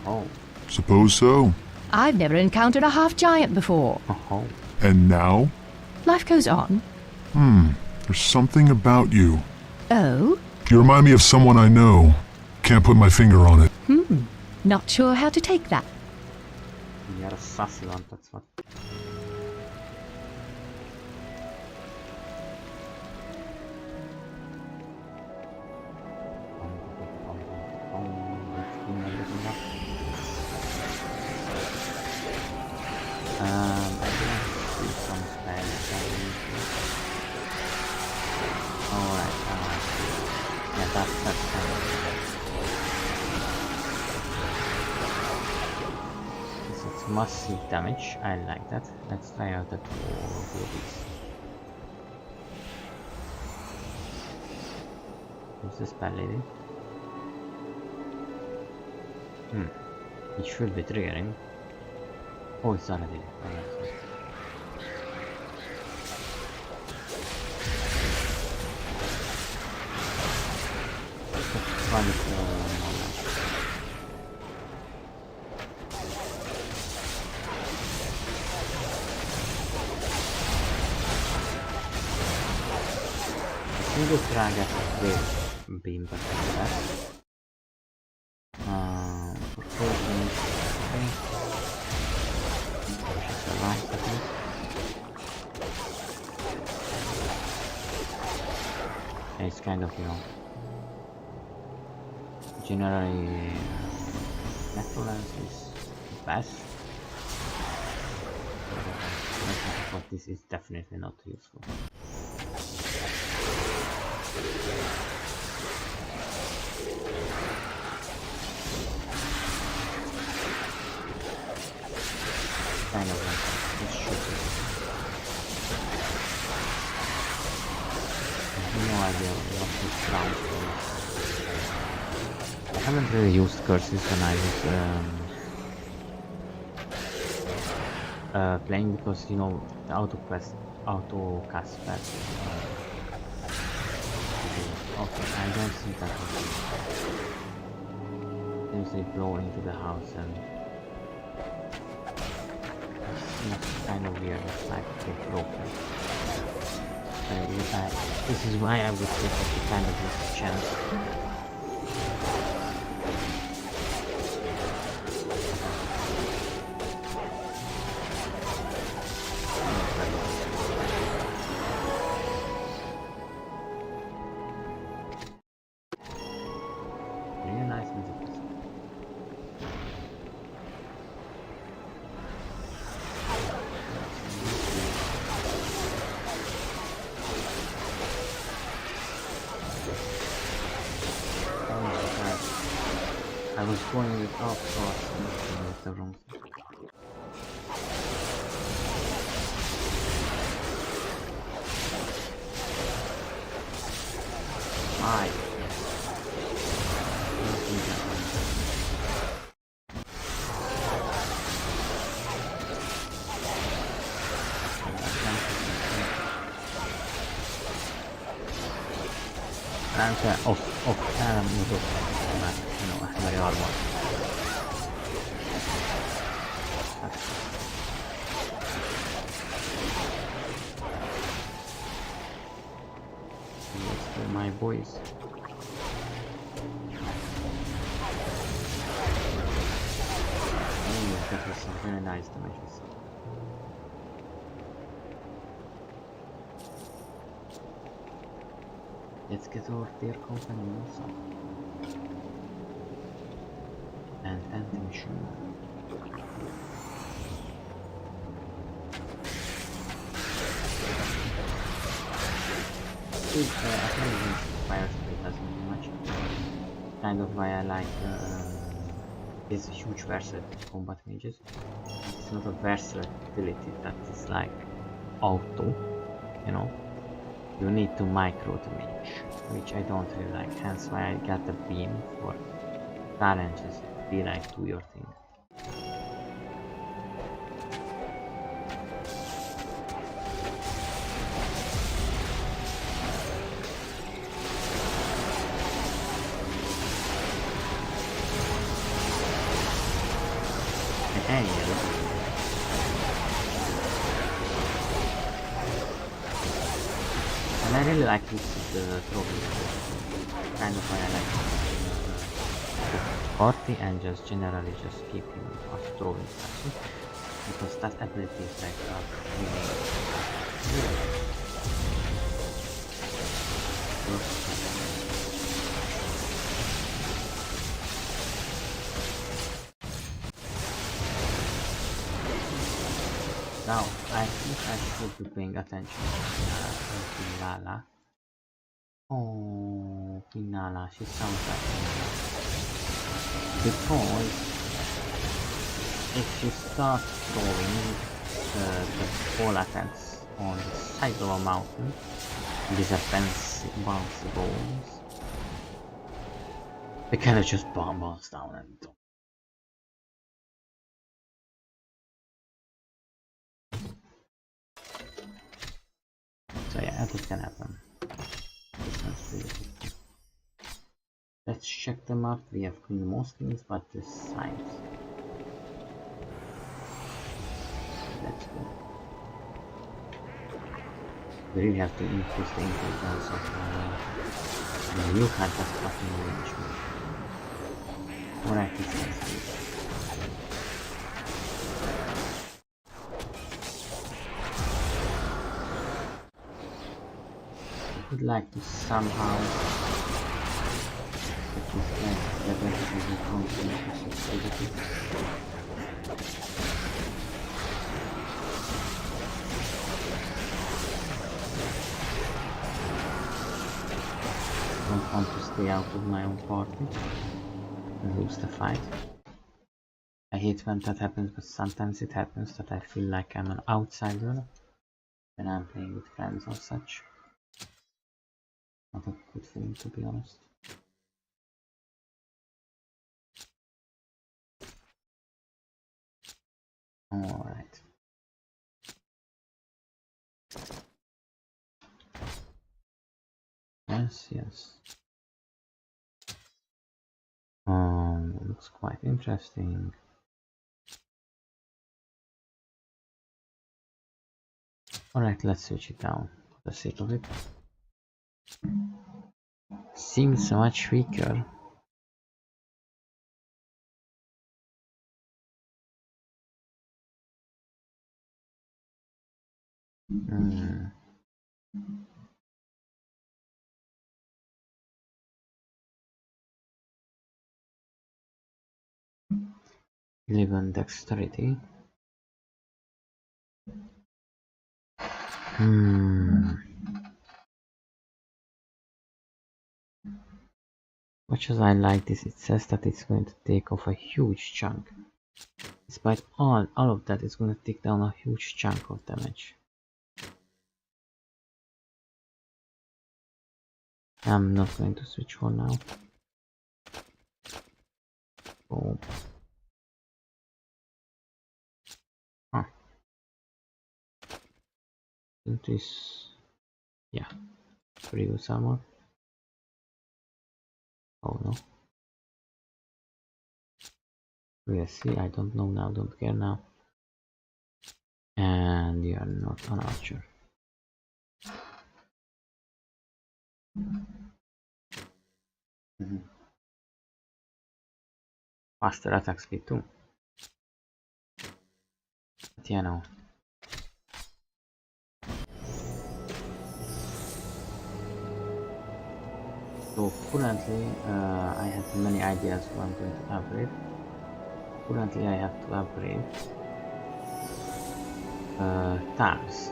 Oh. Suppose so. I've never encountered a half-giant before. Oh. And now? Life goes on. There's something about you. Oh? You remind me of someone I know. Can't put my finger on it. Not sure how to take that. You're a sassy one, that's what. I didn't see some spells. Alright, yeah, that's kind of... It's massive damage, I like that. Let's try out the two goodies. Who's the spell lady? It should be triggering. Oh, it's already. Alright. Single frag with beam protector. Proportion. It's kind of, you know, generally necromancy is best, but this is definitely not useful. kind of like just shoot it. I have no idea what this sounds for. I haven't really used curses when I was playing, because you know the auto cast spells. Okay, I don't see that. Seems they blow into the house and it's kind of weird. It's like they broken. This is why I would say that you kind of lose a chance. Really nice music. I was going with off course and with the wrong thing. My. Anche molto no, magari armor. Let's do my boys. Oh, that was some very nice damages. Let's get over their company also. And anti-machine. I think fire speed doesn't do much. Kind of why I like these huge versatile combat mages. It's not a versatility that is like auto, you know. You need to micro the mage, which I don't really like, hence why I got the beam for challenges. Be like, do your thing. Hey, and I really like this trophy, kind of why I like party and just generally just keep him as throwing stuff, because that ability is like really. Now, I think I should be paying attention to Lala. Oh, Pinala, she sounds like me. Because if you start throwing the ball attacks on the side of a mountain, these are bouncy balls, they kind of just bounce down and don't. So yeah, that can happen. Let's check them out. We have cleaned most things but the sides. Let's go. We really have to increase the intelligence of the new card that's fucking range. More active. Would like to somehow don't want to stay out of my own party and lose the fight. I hate when that happens, but sometimes it happens that I feel like I'm an outsider when I'm playing with friends or such. Not a good feeling, to be honest. Alright. Yes, yes. Looks quite interesting. Alright, let's switch it down for the sake of it. Seems much weaker. Eleven dexterity. Much as I like this, it says that it's going to take off a huge chunk. Despite all of that, it's going to take down a huge chunk of damage. I'm not going to switch for now. Boom. Huh. This, yeah, previous armor. Oh no. We'll see, I don't know now, don't care now. And you are not an archer. Faster attack speed too. But yeah, no. So currently, I have many ideas what I'm going to upgrade. Currently, I have to upgrade tars.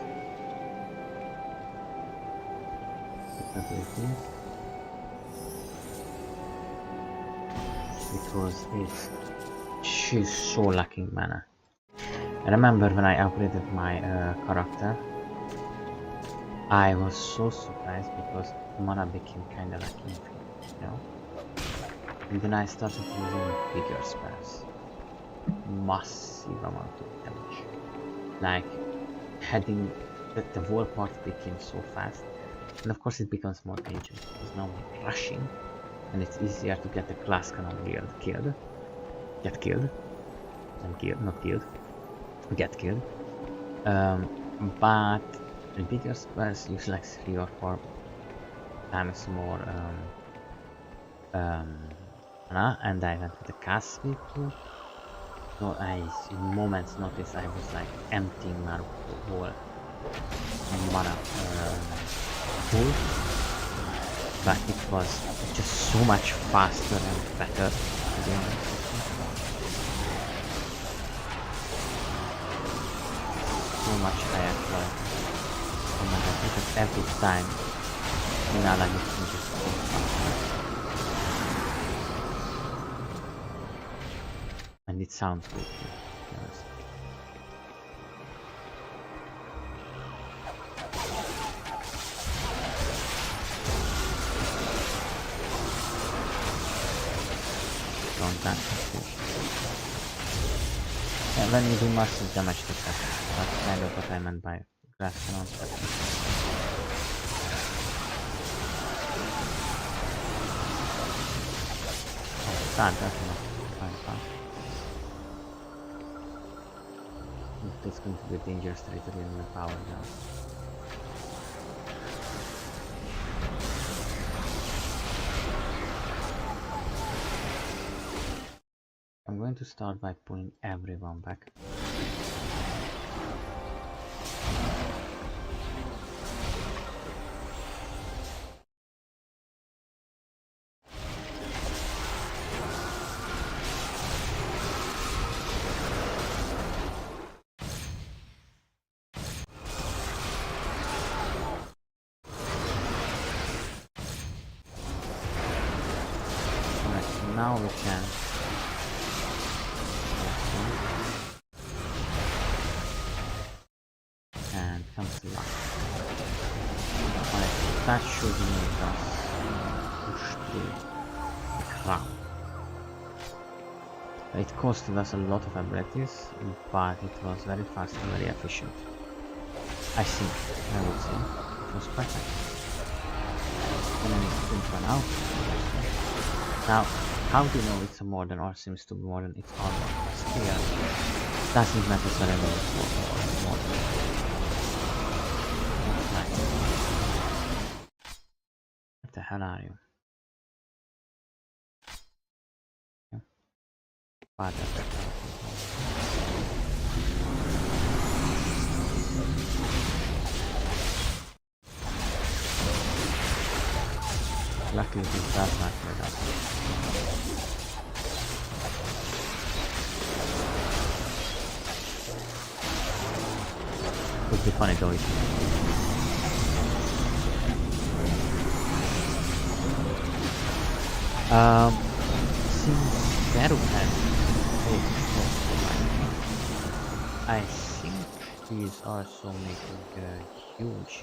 Because she's so lacking mana. I remember when I upgraded my character, I was so surprised because mana became kinda like infinite, you know? And then I started using bigger spells. Massive amount of damage. Like heading that the wall part became so fast. And of course it becomes more dangerous because now we're rushing and it's easier to get the glass cannon killed. Get killed. And killed, not killed. Get killed. But the bigger spells use like 3 or 4 times more mana, and I went with the cast speed too. So I, in moments notice, I was like emptying my whole mana pool, but it was just so much faster and better to be honest. So much higher quality. Oh my god, because every time you know, like you can just go faster. And it sounds good, to be honest. Don't dance. Yeah, when you do massive damage to that, that's kind of what I meant by glass cannon. Oh, that's not fine fast. It's going to be a dangerous territory in the power now. I'm going to start by pulling everyone back. Alright, now we can is luck. Alright, that should make us push through the crowd. It costed us a lot of abilities, but it was very fast and very efficient. I think, I would say, it was quite nice. And then it went out. Now, how do you know it's a modern or seems to be modern? It's armor. Here doesn't necessarily be modern. That's nice. What the hell are you? Luckily it does not hurt us. Would be funny though. Since Daru has I think he's also making a huge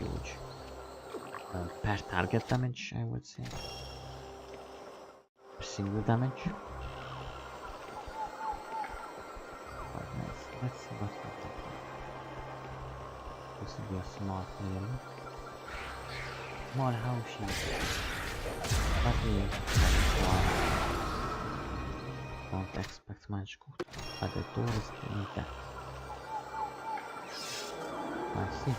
per target damage, I would say. Per single damage. Quite nice. Let's see what we can do. This will be a smart player. More how she but we don't expect much good. But the door is doing that. I see.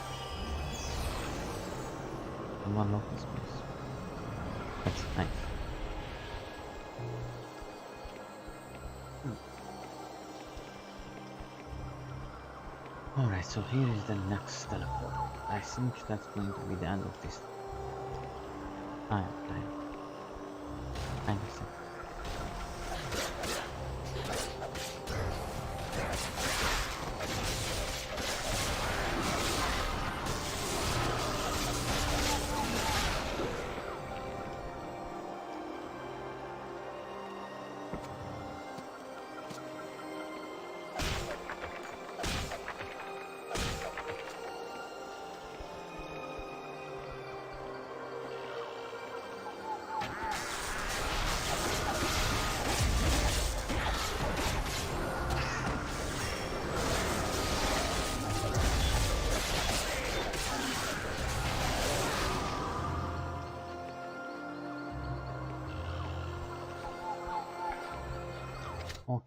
One local space. That's nice. Alright, so here is the next teleport. I think that's going to be the end of this. I understand.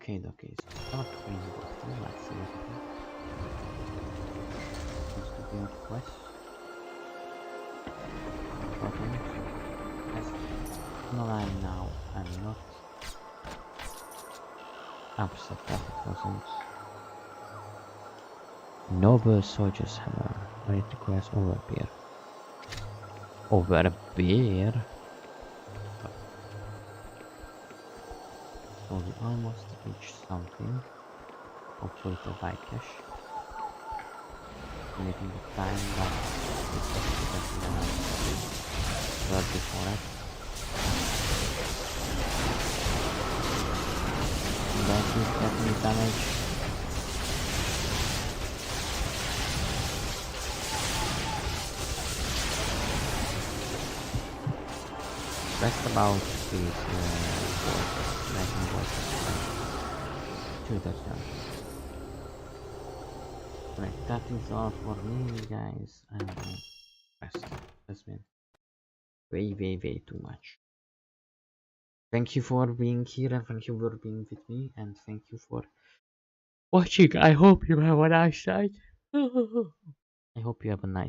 Okay, so not crazy, but let's see what it is. Seems to be a quest. Okay. Yes. No, now I'm not upset that it wasn't. Noble Soldier's Hammer. It requires over a beer. Over a beer? So we almost reached something. Hopefully the Vaikesh. Making the time that it's right before it. Don't get any damage. Best about these two touchdowns. Right, that is all for me, guys. I'm impressed. That's been way too much. Thank you for being here and thank you for being with me and thank you for watching. I hope you have a nice night. I hope you have a nice